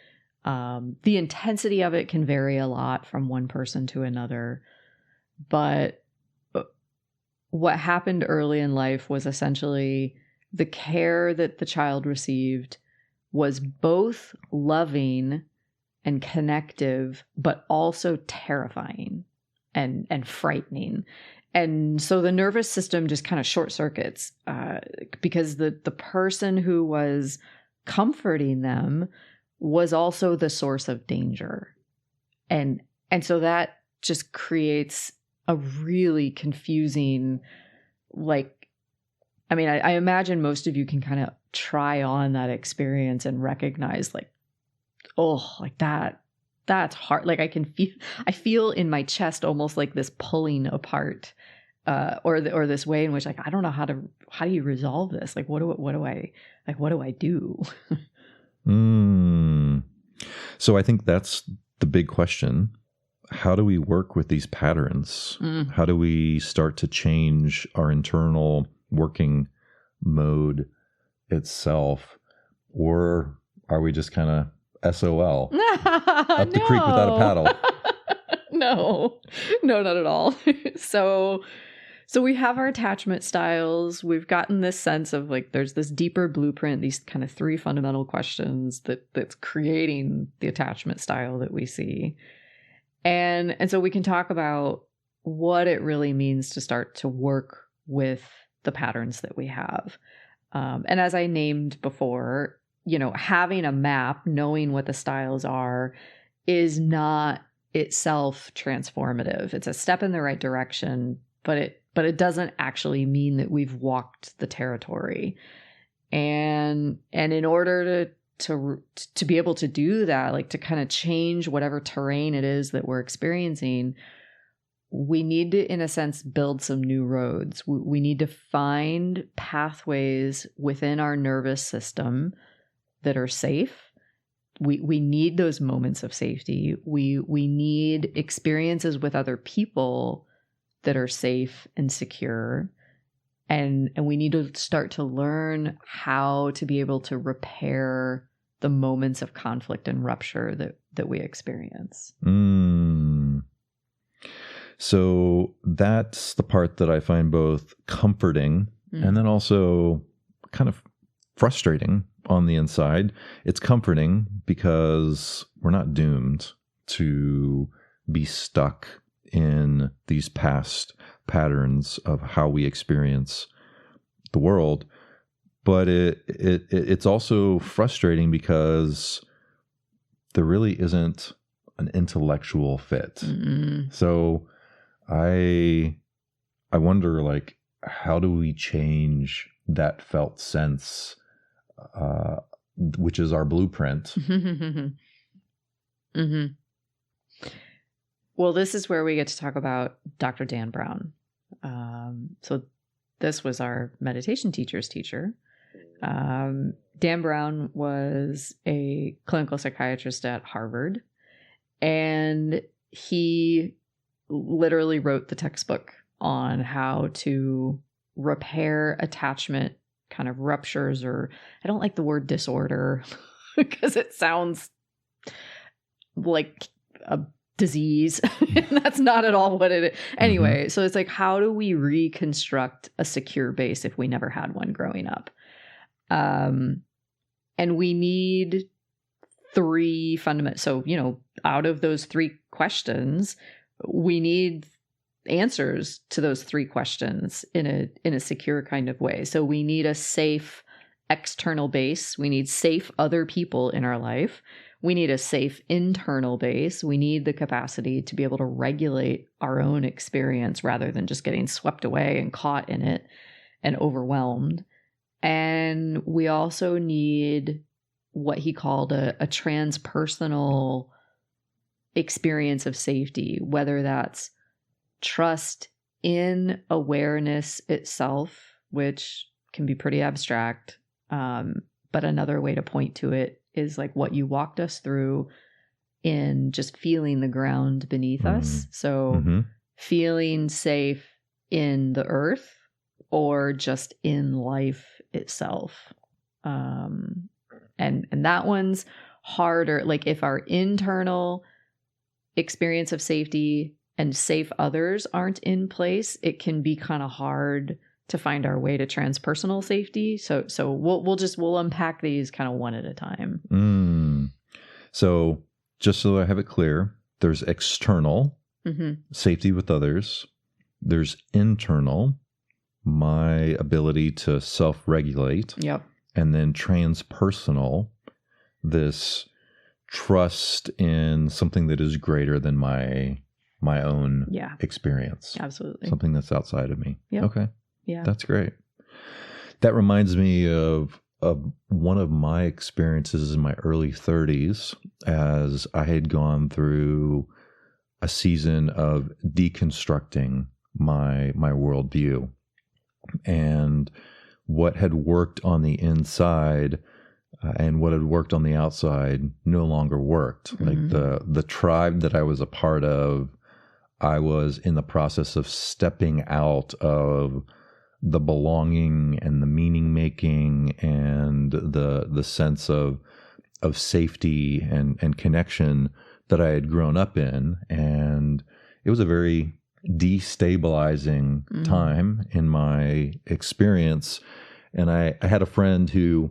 The intensity of it can vary a lot from one person to another, but what happened early in life was essentially the care that the child received was both loving and connective, but also terrifying and frightening. And so the nervous system just kind of short circuits because the person who was comforting them was also the source of danger. And so that just creates a really confusing, like, I mean, I imagine most of you can kind of try on that experience and recognize, like, oh, like that's hard. Like, I feel in my chest almost like this pulling apart, or this way in which, like, I don't know how do you resolve this? Like, what do I do? So I think that's the big question. How do we work with these patterns? How do we start to change our internal working mode itself? Or are we just kind of SOL up the creek without a paddle? No, not at all. So we have our attachment styles. We've gotten this sense of, like, there's this deeper blueprint, these kind of three fundamental questions that's creating the attachment style that we see. And so we can talk about what it really means to start to work with the patterns that we have. And as I named before, having a map, knowing what the styles are, is not itself transformative. It's a step in the right direction, but it doesn't actually mean that we've walked the territory. And in order to be able to do that, like, to kind of change whatever terrain it is that we're experiencing, we need to, in a sense, build some new roads. We need to find pathways within our nervous system that are safe. We need those moments of safety. We need experiences with other people that are safe and secure. And we need to start to learn how to be able to repair the moments of conflict and rupture that we experience. So that's the part that I find both comforting and then also kind of frustrating on the inside. It's comforting because we're not doomed to be stuck in these past patterns of how we experience the world. But it's also frustrating because there really isn't an intellectual fit. Mm-mm. So I wonder, like, how do we change that felt sense, which is our blueprint? Mm-hmm. Well, this is where we get to talk about Dr. Dan Brown. So this was our meditation teacher's teacher. Dan Brown was a clinical psychiatrist at Harvard, and he literally wrote the textbook on how to repair attachment kind of ruptures, or I don't like the word disorder because it sounds like a disease. And that's not at all what it is. Anyway, so it's like, how do we reconstruct a secure base if we never had one growing up? And we need three fundamental. So, you know, out of those three questions, we need answers to those three questions in a secure kind of way. So we need a safe external base. We need safe other people in our life. We need a safe internal base. We need the capacity to be able to regulate our own experience rather than just getting swept away and caught in it and overwhelmed. And we also need what he called a transpersonal experience of safety, whether that's trust in awareness itself, which can be pretty abstract. But another way to point to it is like what you walked us through in just feeling the ground beneath us. So feeling safe in the earth or just in life itself. And that one's harder. Like if our internal experience of safety and safe others aren't in place, it can be kind of hard to find our way to transpersonal safety. So we'll unpack these kind of one at a time. So just so I have it clear, there's external safety with others. There's internal, my ability to self-regulate. Yep. And then transpersonal, this trust in something that is greater than my own experience. Absolutely. Something that's outside of me. Yep. Okay. Yeah. That's great. That reminds me of one of my experiences in my early 30s as I had gone through a season of deconstructing my worldview. And what had worked on the inside and what had worked on the outside no longer worked. Like the tribe that I was a part of, I was in the process of stepping out of the belonging and the meaning making and the sense of safety and connection that I had grown up in. And it was a very destabilizing time in my experience. And I had a friend who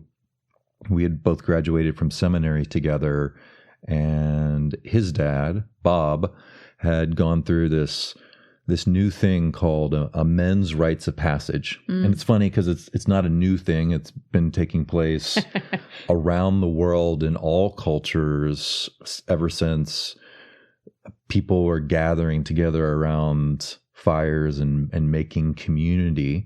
we had both graduated from seminary together, and his dad, Bob, had gone through this new thing called a men's rites of passage. And it's funny because it's not a new thing. It's been taking place around the world in all cultures ever since people were gathering together around fires and making community.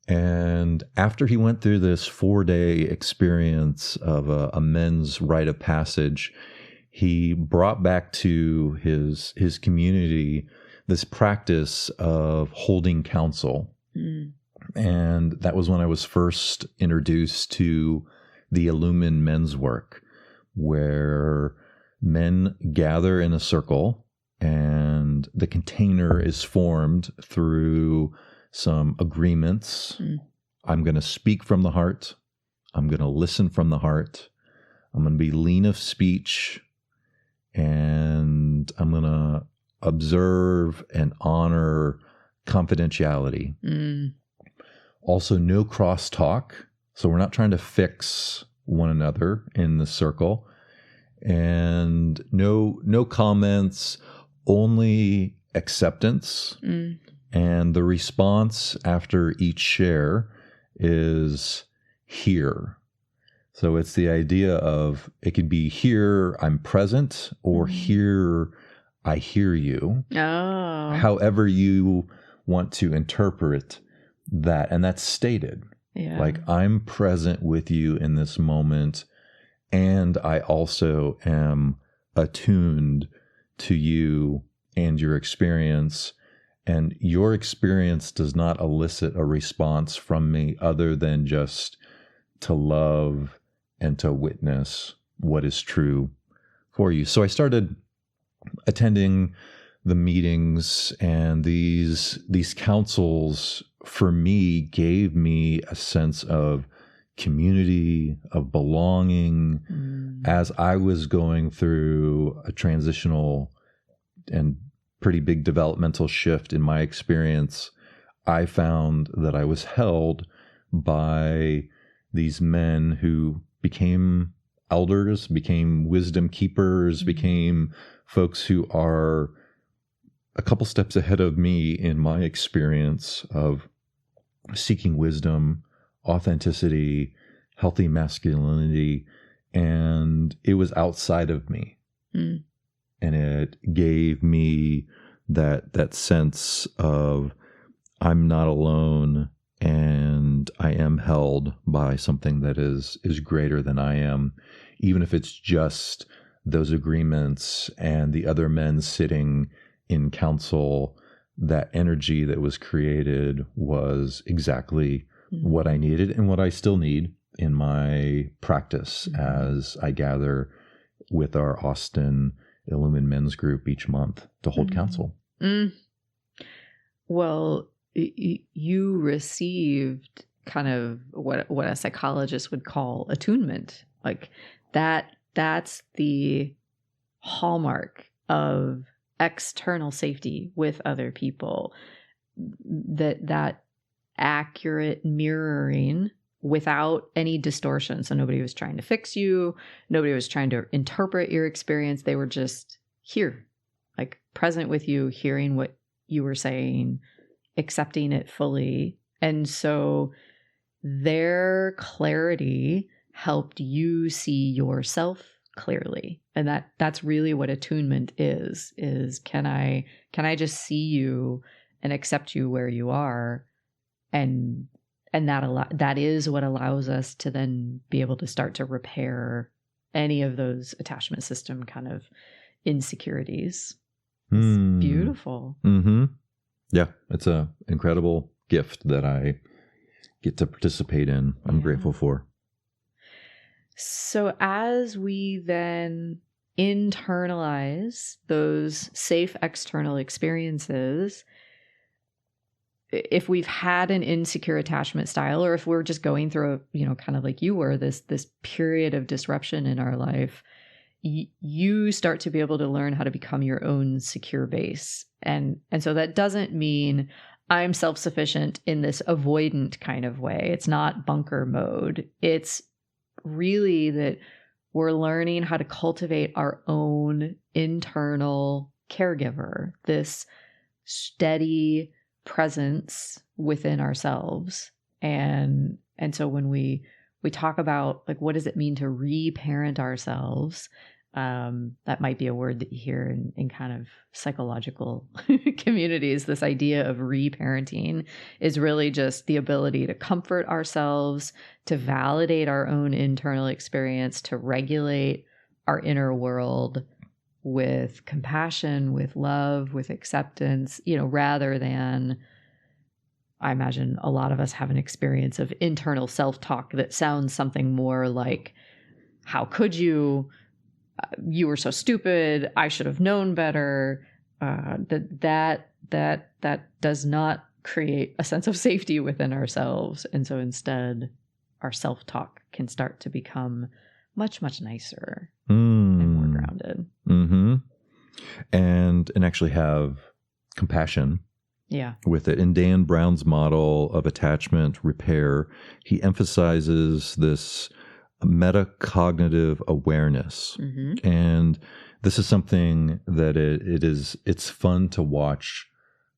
And after he went through this 4-day experience of a men's rite of passage, he brought back to his community this practice of holding counsel. And that was when I was first introduced to the Illumined men's work, where men gather in a circle and the container is formed through some agreements. I'm going to speak from the heart. I'm going to listen from the heart. I'm going to be lean of speech, and I'm going to observe and honor confidentiality. Also, no crosstalk. So we're not trying to fix one another in the circle, and no comments, only acceptance. And the response after each share is here. So it's the idea of, it could be here, I'm present, or here, I hear you. Oh. However you want to interpret that. And that's stated. Yeah. Like, I'm present with you in this moment, and I also am attuned to you and your experience. And your experience does not elicit a response from me other than just to love and to witness what is true for you. So I started attending the meetings, and these councils for me gave me a sense of community, of belonging. As I was going through a transitional and pretty big developmental shift in my experience, I found that I was held by these men who became elders, became wisdom keepers, became folks who are a couple steps ahead of me in my experience of seeking wisdom, authenticity, healthy masculinity, and it was outside of me. And it gave me that sense of, I'm not alone, and I am held by something that is greater than I am, even if it's just those agreements and the other men sitting in council. That energy that was created was exactly what I needed and what I still need in my practice as I gather with our Austin Illumined Men's Group each month to hold council. Well, you received kind of what a psychologist would call attunement. Like that's the hallmark of external safety with other people. That accurate mirroring without any distortion. So nobody was trying to fix you. Nobody was trying to interpret your experience. They were just here, like present with you, hearing what you were saying, accepting it fully. And so their clarity helped you see yourself clearly. And that's really what attunement is can I just see you and accept you where you are, and that is what allows us to then be able to start to repair any of those attachment system kind of insecurities. It's beautiful. Yeah, it's an incredible gift that I get to participate in. I'm grateful for. So as we then internalize those safe external experiences, if we've had an insecure attachment style, or if we're just going through kind of like you were, this period of disruption in our life, you start to be able to learn how to become your own secure base. And so that doesn't mean I'm self-sufficient in this avoidant kind of way. It's not bunker mode. It's really that we're learning how to cultivate our own internal caregiver, this steady presence within ourselves. And so when we talk about, like, what does it mean to reparent ourselves? That might be a word that you hear in kind of psychological communities. This idea of reparenting is really just the ability to comfort ourselves, to validate our own internal experience, to regulate our inner world with compassion, with love, with acceptance, rather than, I imagine a lot of us have an experience of internal self-talk that sounds something more like, how could you? You were so stupid. I should have known better. That does not create a sense of safety within ourselves. And so instead, our self-talk can start to become much, much nicer and more grounded. And actually have compassion with it. In Dan Brown's model of attachment repair, he emphasizes this metacognitive awareness. Mm-hmm. And this is something that it's fun to watch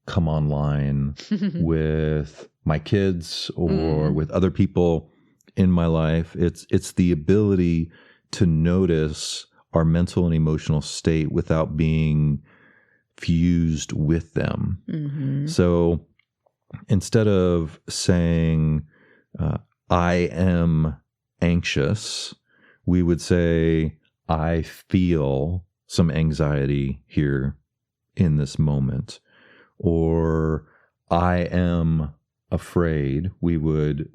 come online with my kids or with other people in my life. It's the ability to notice our mental and emotional state without being fused with them. Mm-hmm. So instead of saying, I am anxious, we would say, I feel some anxiety here in this moment. Or I am afraid, we would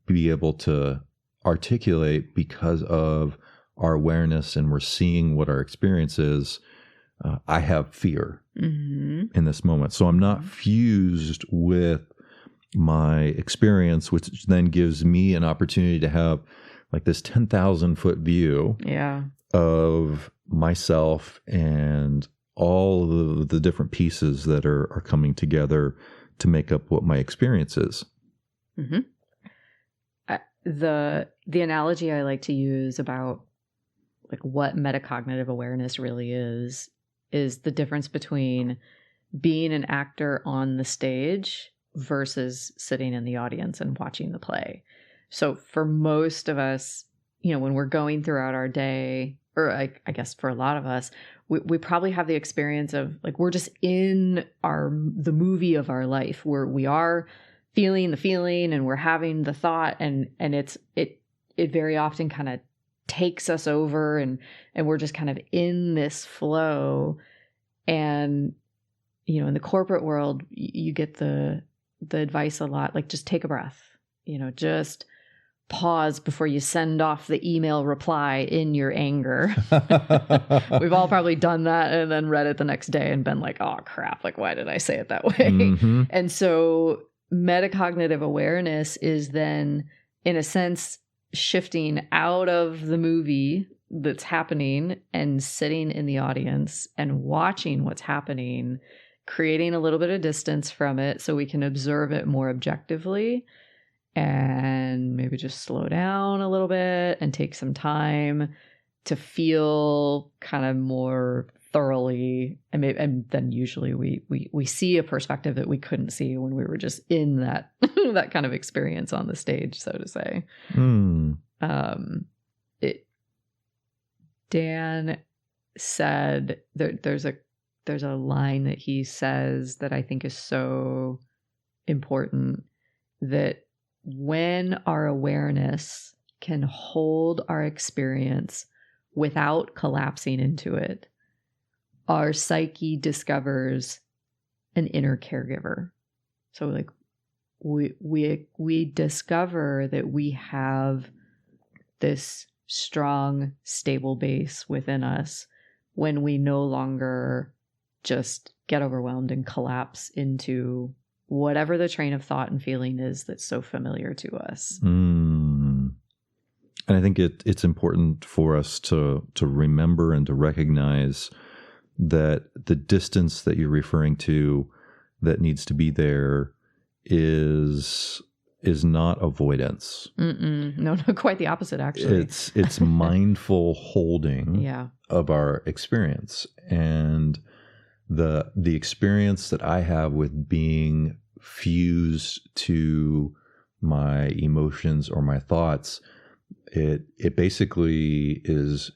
be able to articulate because of our awareness and we're seeing what our experience is. I have fear in this moment. So I'm not fused with my experience, which then gives me an opportunity to have like this 10,000 foot view of myself and all of the different pieces that are coming together to make up what my experience is. Mm-hmm. The analogy I like to use about like what metacognitive awareness really is the difference between being an actor on the stage versus sitting in the audience and watching the play. So for most of us, when we're going throughout our day, or I guess for a lot of us, we probably have the experience of like, we're just in the movie of our life where we are feeling the feeling and we're having the thought and it very often kind of takes us over and we're just kind of in this flow. And, in the corporate world, you get the advice a lot, like just take a breath, just pause before you send off the email reply in your anger. We've all probably done that and then read it the next day and been like, oh crap, like why did I say it that way? Mm-hmm. And so metacognitive awareness is then, in a sense, shifting out of the movie that's happening and sitting in the audience and watching what's happening, creating a little bit of distance from it so we can observe it more objectively and maybe just slow down a little bit and take some time to feel kind of more thoroughly. And then usually we see a perspective that we couldn't see when we were just in that that kind of experience on the stage, so to say. Dan said there's a line that he says that I think is so important, that when our awareness can hold our experience without collapsing into it, our psyche discovers an inner caregiver. So like we discover that we have this strong, stable base within us when we no longer just get overwhelmed and collapse into whatever the train of thought and feeling is that's so familiar to us. And I think it's important for us to remember and to recognize that the distance that you're referring to that needs to be there is not avoidance. No, quite the opposite, actually. It's mindful holding of our experience. And the experience that I have with being fused to my emotions or my thoughts, it basically is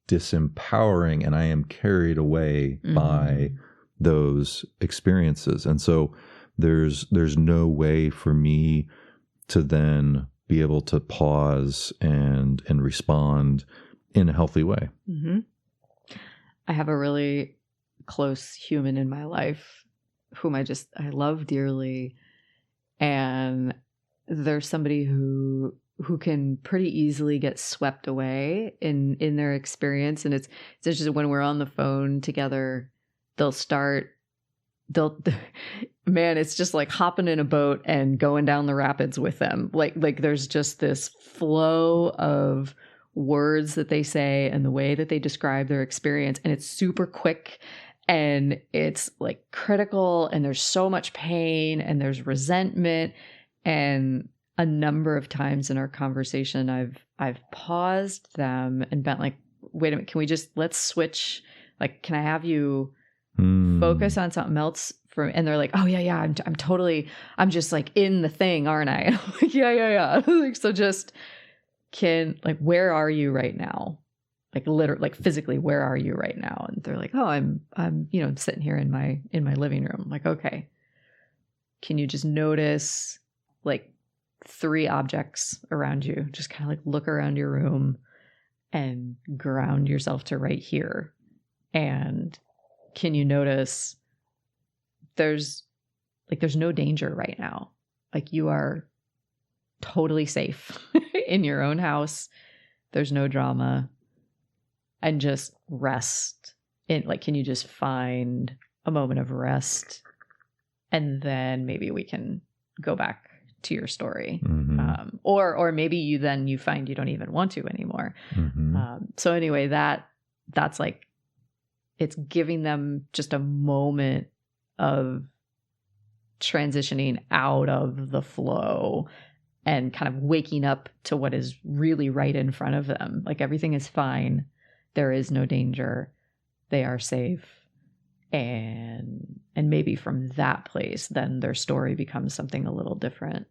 disempowering, and I am carried away by those experiences. And so there's no way for me to then be able to pause and respond in a healthy way. Mm-hmm. I have a really close human in my life whom I love dearly, and there's somebody who can pretty easily get swept away in their experience. And it's just when we're on the phone together, man, it's just like hopping in a boat and going down the rapids with them. Like there's just this flow of words that they say and the way that they describe their experience. And it's super quick and it's like critical, and there's so much pain and there's resentment. And a number of times in our conversation, I've paused them and been like, wait a minute, let's switch. Like, can I have you focus on something else and they're like, oh yeah, I'm just like in the thing, aren't I? And I'm like, yeah. Like, so just where are you right now? Like literally, like physically, where are you right now? And they're like, oh, I'm sitting here in my living room. I'm like, okay, can you just notice like 3 objects around you? Just kind of like look around your room and ground yourself to right here. And can you notice there's no danger right now? Like, you are totally safe in your own house. There's no drama. And just rest in, like, can you just find a moment of rest? And then maybe we can go back to your story. Mm-hmm. Or maybe you find you don't even want to anymore. Mm-hmm. So anyway, that's like, it's giving them just a moment of transitioning out of the flow and kind of waking up to what is really right in front of them. Like, everything is fine. There is no danger. They are safe. And maybe from that place, then their story becomes something a little different.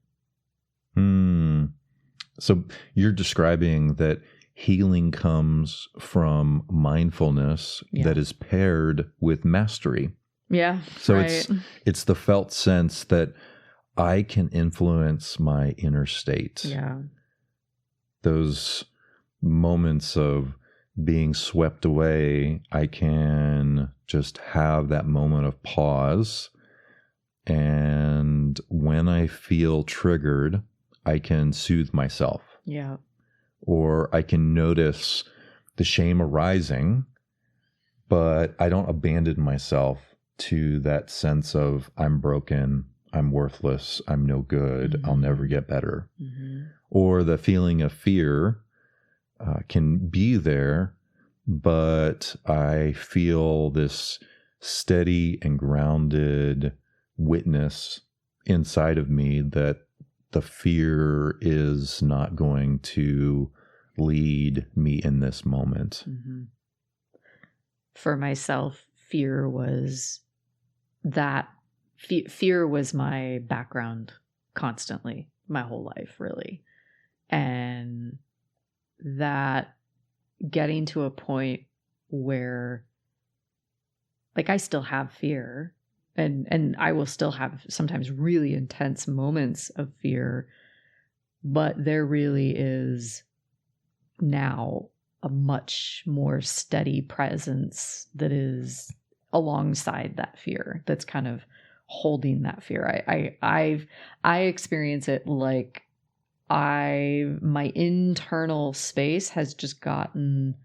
So you're describing that healing comes from mindfulness that is paired with mastery. Yeah. So it's the felt sense that I can influence my inner state. Yeah. Those moments of being swept away, I can just have that moment of pause. And when I feel triggered, I can soothe myself. Yeah. Or I can notice the shame arising, but I don't abandon myself to that sense of I'm broken, I'm worthless, I'm no good, I'll never get better. Mm-hmm. Or the feeling of fear can be there, but I feel this steady and grounded witness inside of me that the fear is not going to lead me in this moment. Mm-hmm. For myself, fear was my background constantly, my whole life, really. And that getting to a point where, like, I still have fear, and I will still have sometimes really intense moments of fear, but there really is now a much more steady presence that is alongside that fear, that's kind of holding that fear. I experience it like my internal space has just gotten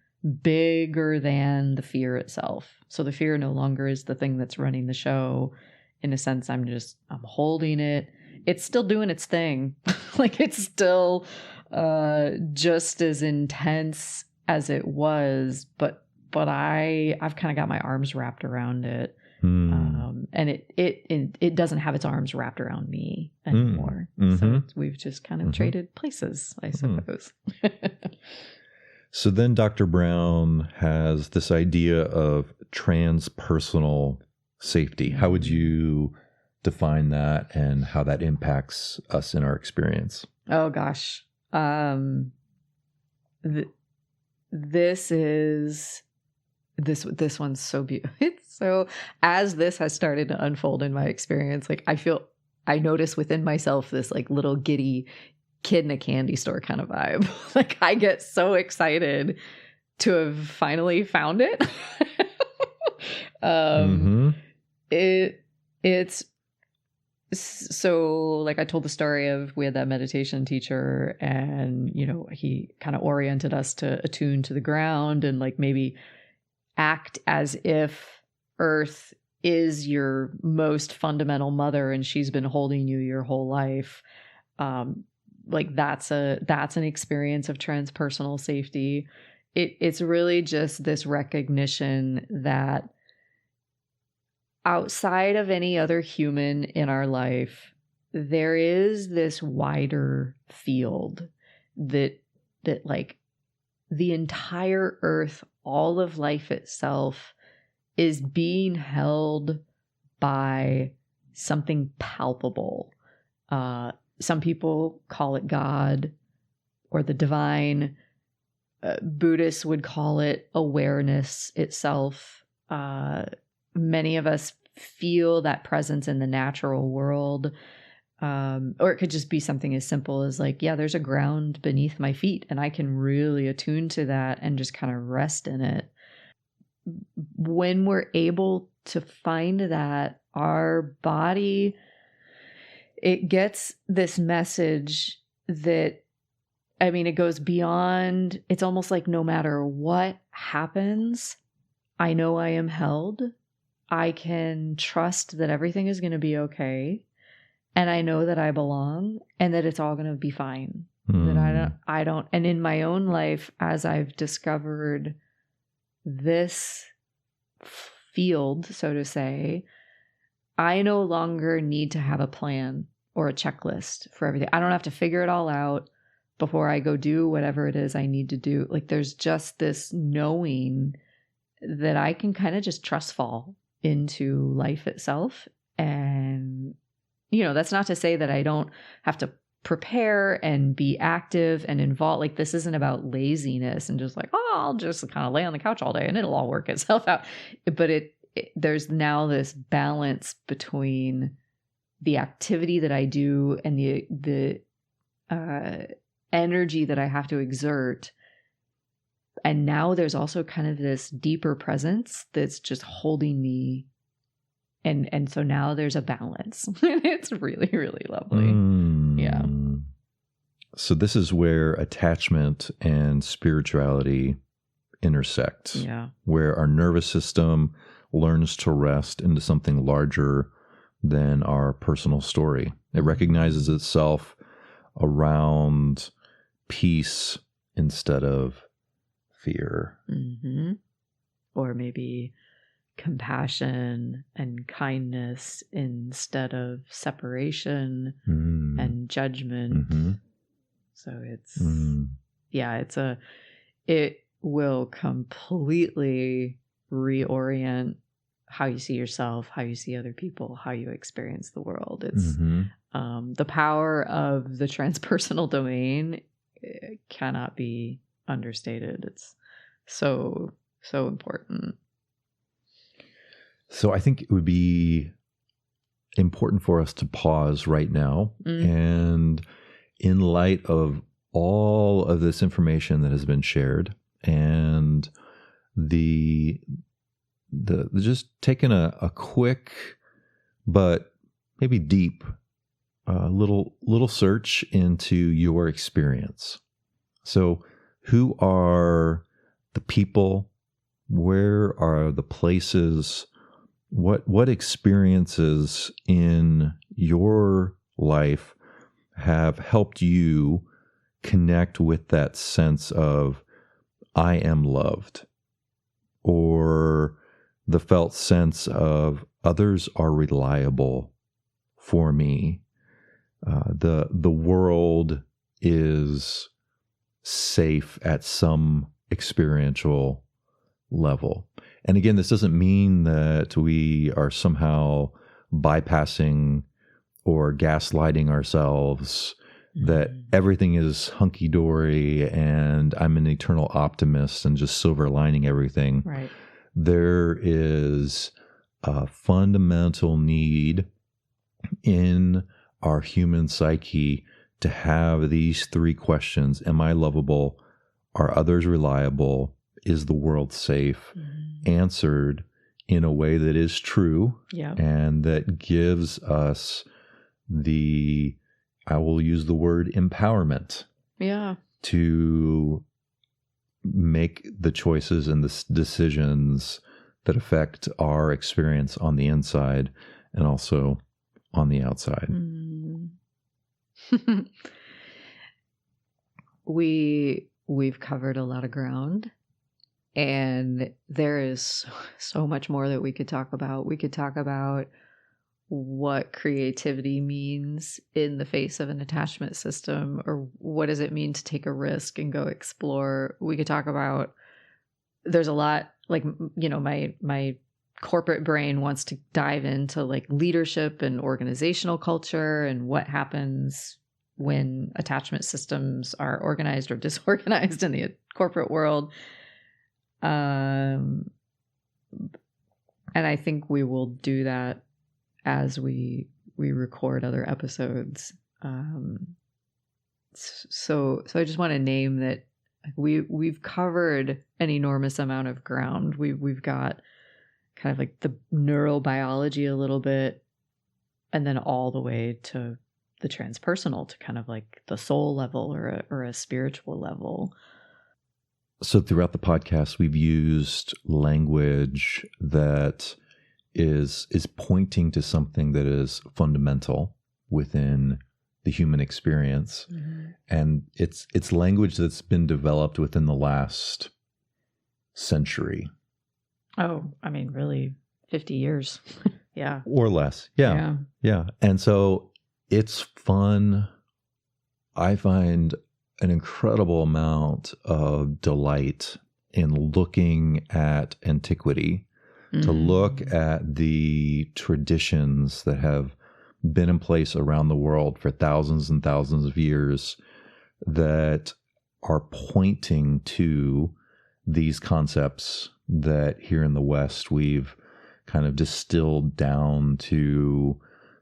bigger than the fear itself. So the fear no longer is the thing that's running the show. In a sense, I'm holding it. It's still doing its thing. Like, it's still just as intense as it was, but I've kind of got my arms wrapped around it. And it doesn't have its arms wrapped around me anymore. Mm-hmm. So we've just kind of traded places, I suppose. So then Dr. Brown has this idea of transpersonal safety. How would you define that and how that impacts us in our experience? Oh gosh. This one's so beautiful. So as this has started to unfold in my experience, like, I notice within myself this like little giddy kid in a candy store kind of vibe. Like, I get so excited to have finally found it. It's so, like, I told the story of, we had that meditation teacher, and, he kind of oriented us to attune to the ground and, like, maybe act as if Earth is your most fundamental mother and she's been holding you your whole life. Like, that's an experience of transpersonal safety. It's really just this recognition that outside of any other human in our life, there is this wider field that like the entire earth, all of life itself is being held by something palpable. Some people call it God or the divine. Buddhists would call it awareness itself. Many of us feel that presence in the natural world. Or it could just be something as simple as like, yeah, there's a ground beneath my feet and I can really attune to that and just kind of rest in it. When we're able to find that, our body, it gets this message that, I mean, it goes beyond, it's almost like no matter what happens, I know I am held. I can trust that everything is going to be okay. And I know that I belong and that it's all going to be fine. That I don't, and in my own life, as I've discovered this field, so to say, I no longer need to have a plan or a checklist for everything. I don't have to figure it all out before I go do whatever it is I need to do. Like there's just this knowing that I can kind of just trust fall into life itself. And, you know, that's not to say that I don't have to prepare and be active and involved. Like this isn't about laziness and just like, oh, I'll just kind of lay on the couch all day and it'll all work itself out. But there's now this balance between the activity that I do and the energy that I have to exert. And now there's also kind of this deeper presence that's just holding me. And so now there's a balance. It's really, really lovely. Yeah. So this is where attachment and spirituality intersect. Yeah. Where our nervous system learns to rest into something larger than our personal story. It recognizes itself around peace instead of fear. Mm-hmm. Or maybe compassion and kindness instead of separation and judgment. Mm-hmm. So it's, yeah, it will completely reorient how you see yourself, how you see other people, how you experience the world. It's the power of the transpersonal domain cannot be understated. It's so important. So I think it would be important for us to pause right now. And in light of all of this information that has been shared and the just taking a quick but maybe deep little search into your experience. So who are the people? Where are the places? What experiences in your life have helped you connect with that sense of I am loved, or the felt sense of others are reliable for me? The world is safe at some experiential level. And again, this doesn't mean that we are somehow bypassing or gaslighting ourselves, that everything is hunky-dory and I'm an eternal optimist and just silver lining everything. Right. There is a fundamental need in our human psyche to have these three questions. Am I lovable? Are others reliable? Is the world safe? Answered in a way that is true and that gives us I will use the word empowerment. Yeah. To make the choices and the decisions that affect our experience on the inside and also on the outside. We've covered a lot of ground, and there is so much more that we could talk about. We could talk about what creativity means in the face of an attachment system, or what does it mean to take a risk and go explore. We could talk about, there's a lot, like, you know, my corporate brain wants to dive into like leadership and organizational culture and what happens when attachment systems are organized or disorganized in the corporate world. And I think we will do that as we record other episodes. So I just want to name that we've covered an enormous amount of ground. We've got kind of like the neurobiology a little bit, and then all the way to the transpersonal, to kind of like the soul level or a spiritual level. So throughout the podcast, we've used language that is pointing to something that is fundamental within the human experience. Mm-hmm. And it's language that's been developed within the last century. Oh, I mean, really 50 years. Yeah. Or less. Yeah. And so it's fun. I find an incredible amount of delight in looking at antiquity, to look at the traditions that have been in place around the world for thousands and thousands of years that are pointing to these concepts that here in the West we've kind of distilled down to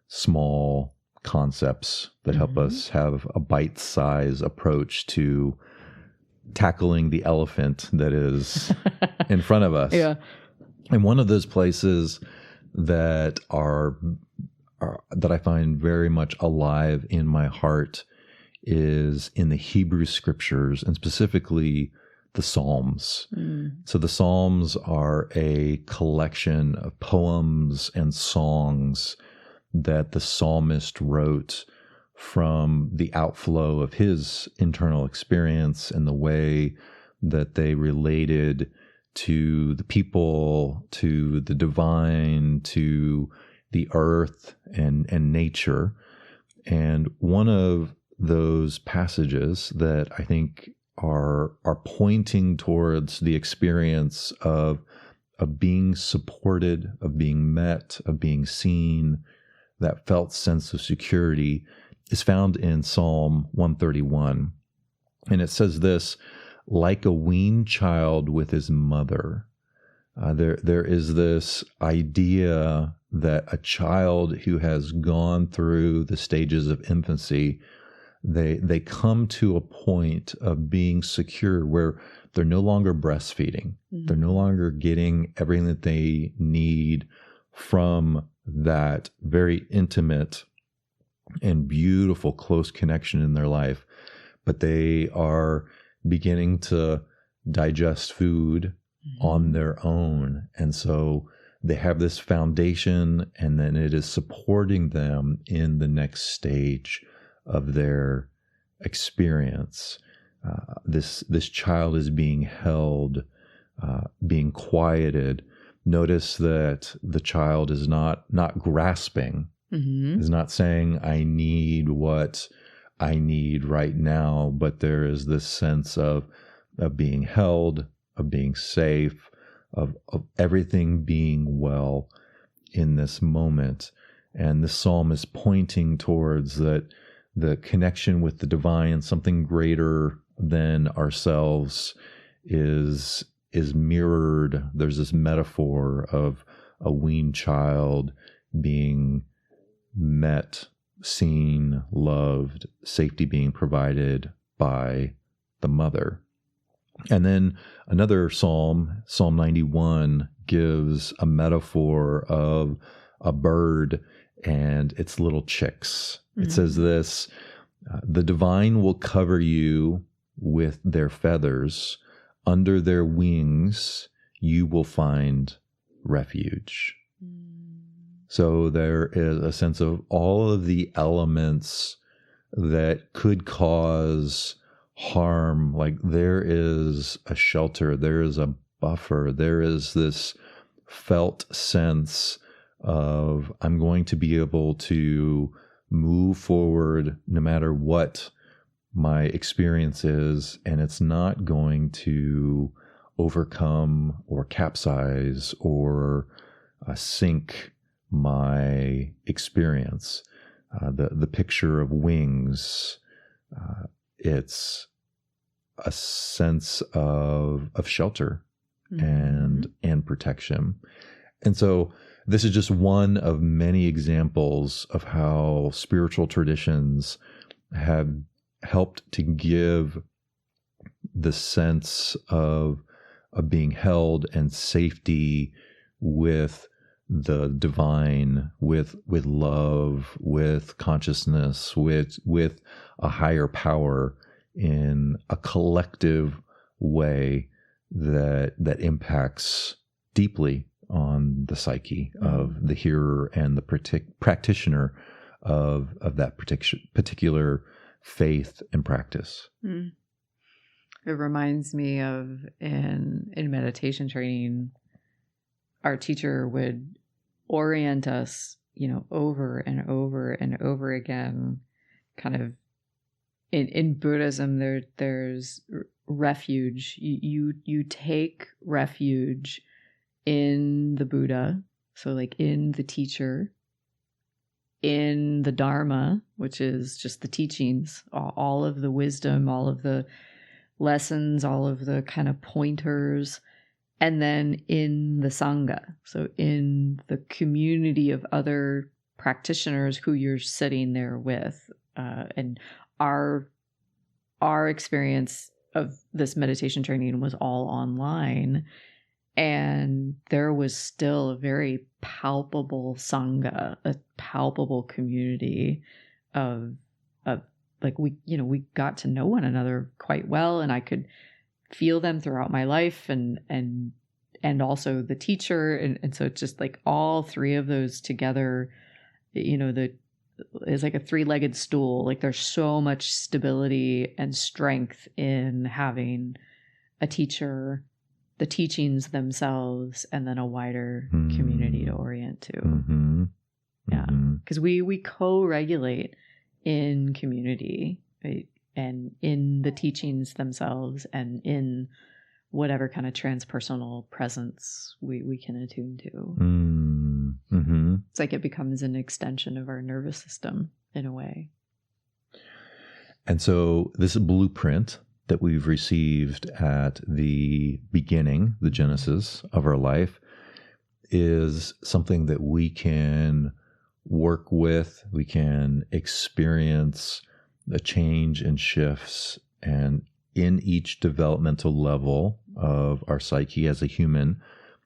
small concepts that help us have a bite-sized approach to tackling the elephant that is in front of us. Yeah. And one of those places that are that I find very much alive in my heart is in the Hebrew scriptures, and specifically the Psalms. So the Psalms are a collection of poems and songs that the psalmist wrote from the outflow of his internal experience and the way that they related to the people, to the divine, to the earth and nature. And one of those passages that I think are pointing towards the experience of being supported, of being met, of being seen, that felt sense of security, is found in Psalm 131. And it says this: like a weaned child with his mother. There is this idea that a child who has gone through the stages of infancy, they come to a point of being secure where they're no longer breastfeeding. They're no longer getting everything that they need from that very intimate and beautiful close connection in their life, but they are beginning to digest food on their own. And so they have this foundation, and then it is supporting them in the next stage of their experience. This child is being held, being quieted. Notice that the child is not grasping, is not saying, I need what I need right now, but there is this sense of being held, of being safe, of everything being well in this moment. And the psalm is pointing towards that the connection with the divine, something greater than ourselves, is mirrored. There's this metaphor of a weaned child being met, seen, loved, safety being provided by the mother. And then another psalm, Psalm 91, gives a metaphor of a bird and its little chicks. It says this: the divine will cover you with their feathers. Under their wings, you will find refuge. So there is a sense of all of the elements that could cause harm. Like there is a shelter, there is a buffer, there is this felt sense of I'm going to be able to move forward no matter what my experience is, and it's not going to overcome or capsize or sink my experience. The picture of wings, it's a sense of shelter and protection. And so this is just one of many examples of how spiritual traditions have helped to give the sense of being held and safety with the divine, with love, with consciousness, with a higher power in a collective way that impacts deeply on the psyche of the hearer and the practitioner of that particular faith and practice. It reminds me of in meditation training, our teacher would orient us, over and over and over again, kind of in Buddhism, there's refuge. You take refuge in the Buddha, so like in the teacher, in the Dharma, which is just the teachings, all of the wisdom, all of the lessons, all of the kind of pointers, and then in the Sangha, so in the community of other practitioners who you're sitting there with. And our experience of this meditation training was all online, and there was still a very palpable Sangha, a palpable community of like we got to know one another quite well, and I could feel them throughout my life, and also the teacher, and so it's just like all three of those together, is like a three-legged stool. Like there's so much stability and strength in having a teacher, the teachings themselves, and then a wider community to orient to. Yeah, because we co-regulate in community, right? And in the teachings themselves, and in whatever kind of transpersonal presence we can attune to. It's like it becomes an extension of our nervous system in a way. And so this blueprint that we've received at the beginning, the genesis of our life, is something that we can work with, we can experience the change and shifts, and in each developmental level of our psyche as a human,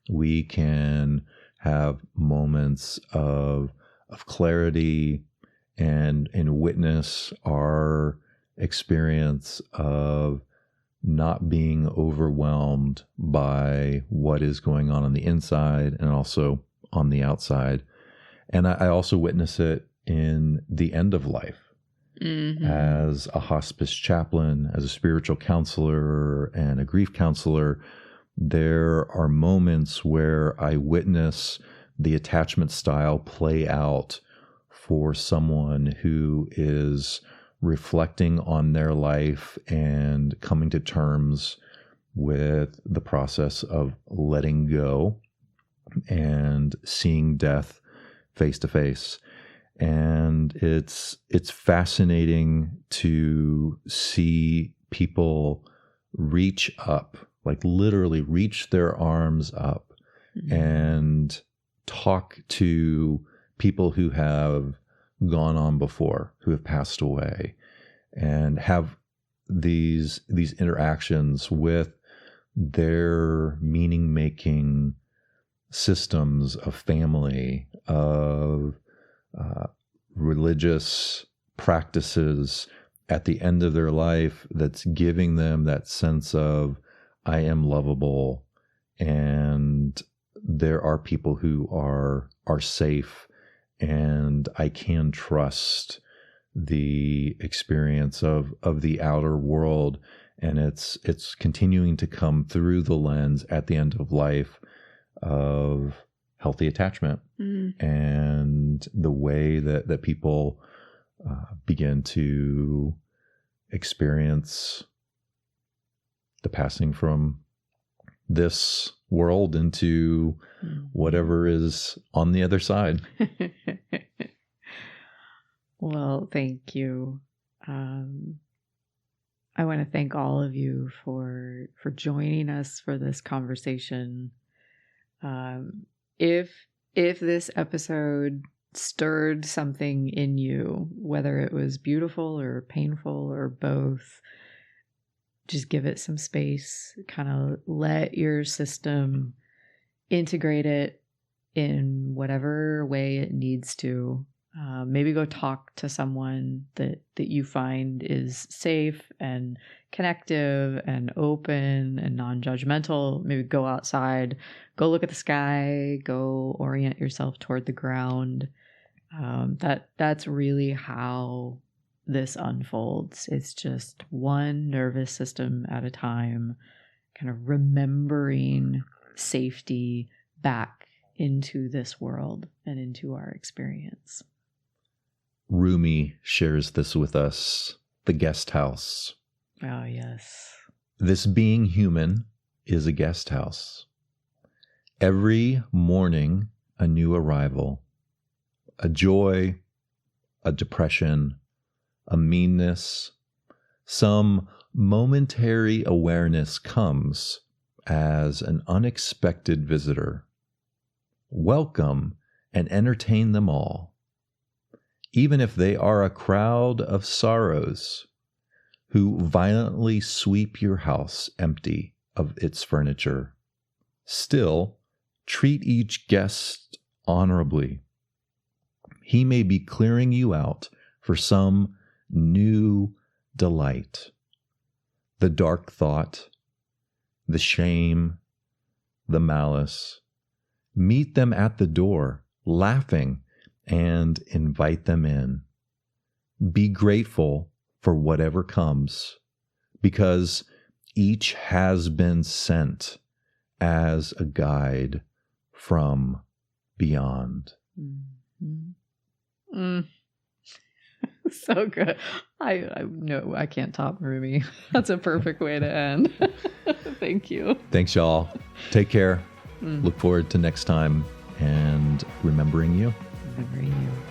we can have moments of clarity and witness our experience of not being overwhelmed by what is going on the inside and also on the outside. And I also witness it in the end of life. As a hospice chaplain, as a spiritual counselor, and a grief counselor, there are moments where I witness the attachment style play out for someone who is reflecting on their life and coming to terms with the process of letting go and seeing death face to face. And it's fascinating to see people reach up, like literally reach their arms up and talk to people who have gone on before, who have passed away, and have these interactions with their meaning-making systems of family, of religious practices at the end of their life that's giving them that sense of, I am lovable, and there are people who are safe, and I can trust the experience of the outer world. And it's continuing to come through the lens at the end of life of healthy attachment and the way that people begin to experience the passing from this world into whatever is on the other side. Well, thank you. I want to thank all of you for joining us for this conversation. If this episode stirred something in you, whether it was beautiful or painful or both, just give it some space, kind of let your system integrate it in whatever way it needs to. Maybe go talk to someone that you find is safe and connective and open and non-judgmental. Maybe go outside, go look at the sky, go orient yourself toward the ground. That's really how this unfolds. It's just one nervous system at a time, kind of remembering safety back into this world and into our experience. Rumi shares this with us, the guest house. Oh, yes. This being human is a guest house. Every morning, a new arrival, a joy, a depression, a meanness, some momentary awareness comes as an unexpected visitor. Welcome and entertain them all, even if they are a crowd of sorrows who violently sweep your house empty of its furniture. Still, treat each guest honorably. He may be clearing you out for some new delight. The dark thought, the shame, the malice. Meet them at the door, laughing, and invite them in. Be grateful for whatever comes, because each has been sent as a guide from beyond. Mm-hmm. So good. I know I can't top Rumi. That's a perfect way to end. Thank you. Thanks, y'all. Take care. Look forward to next time and remembering you. Remembering you.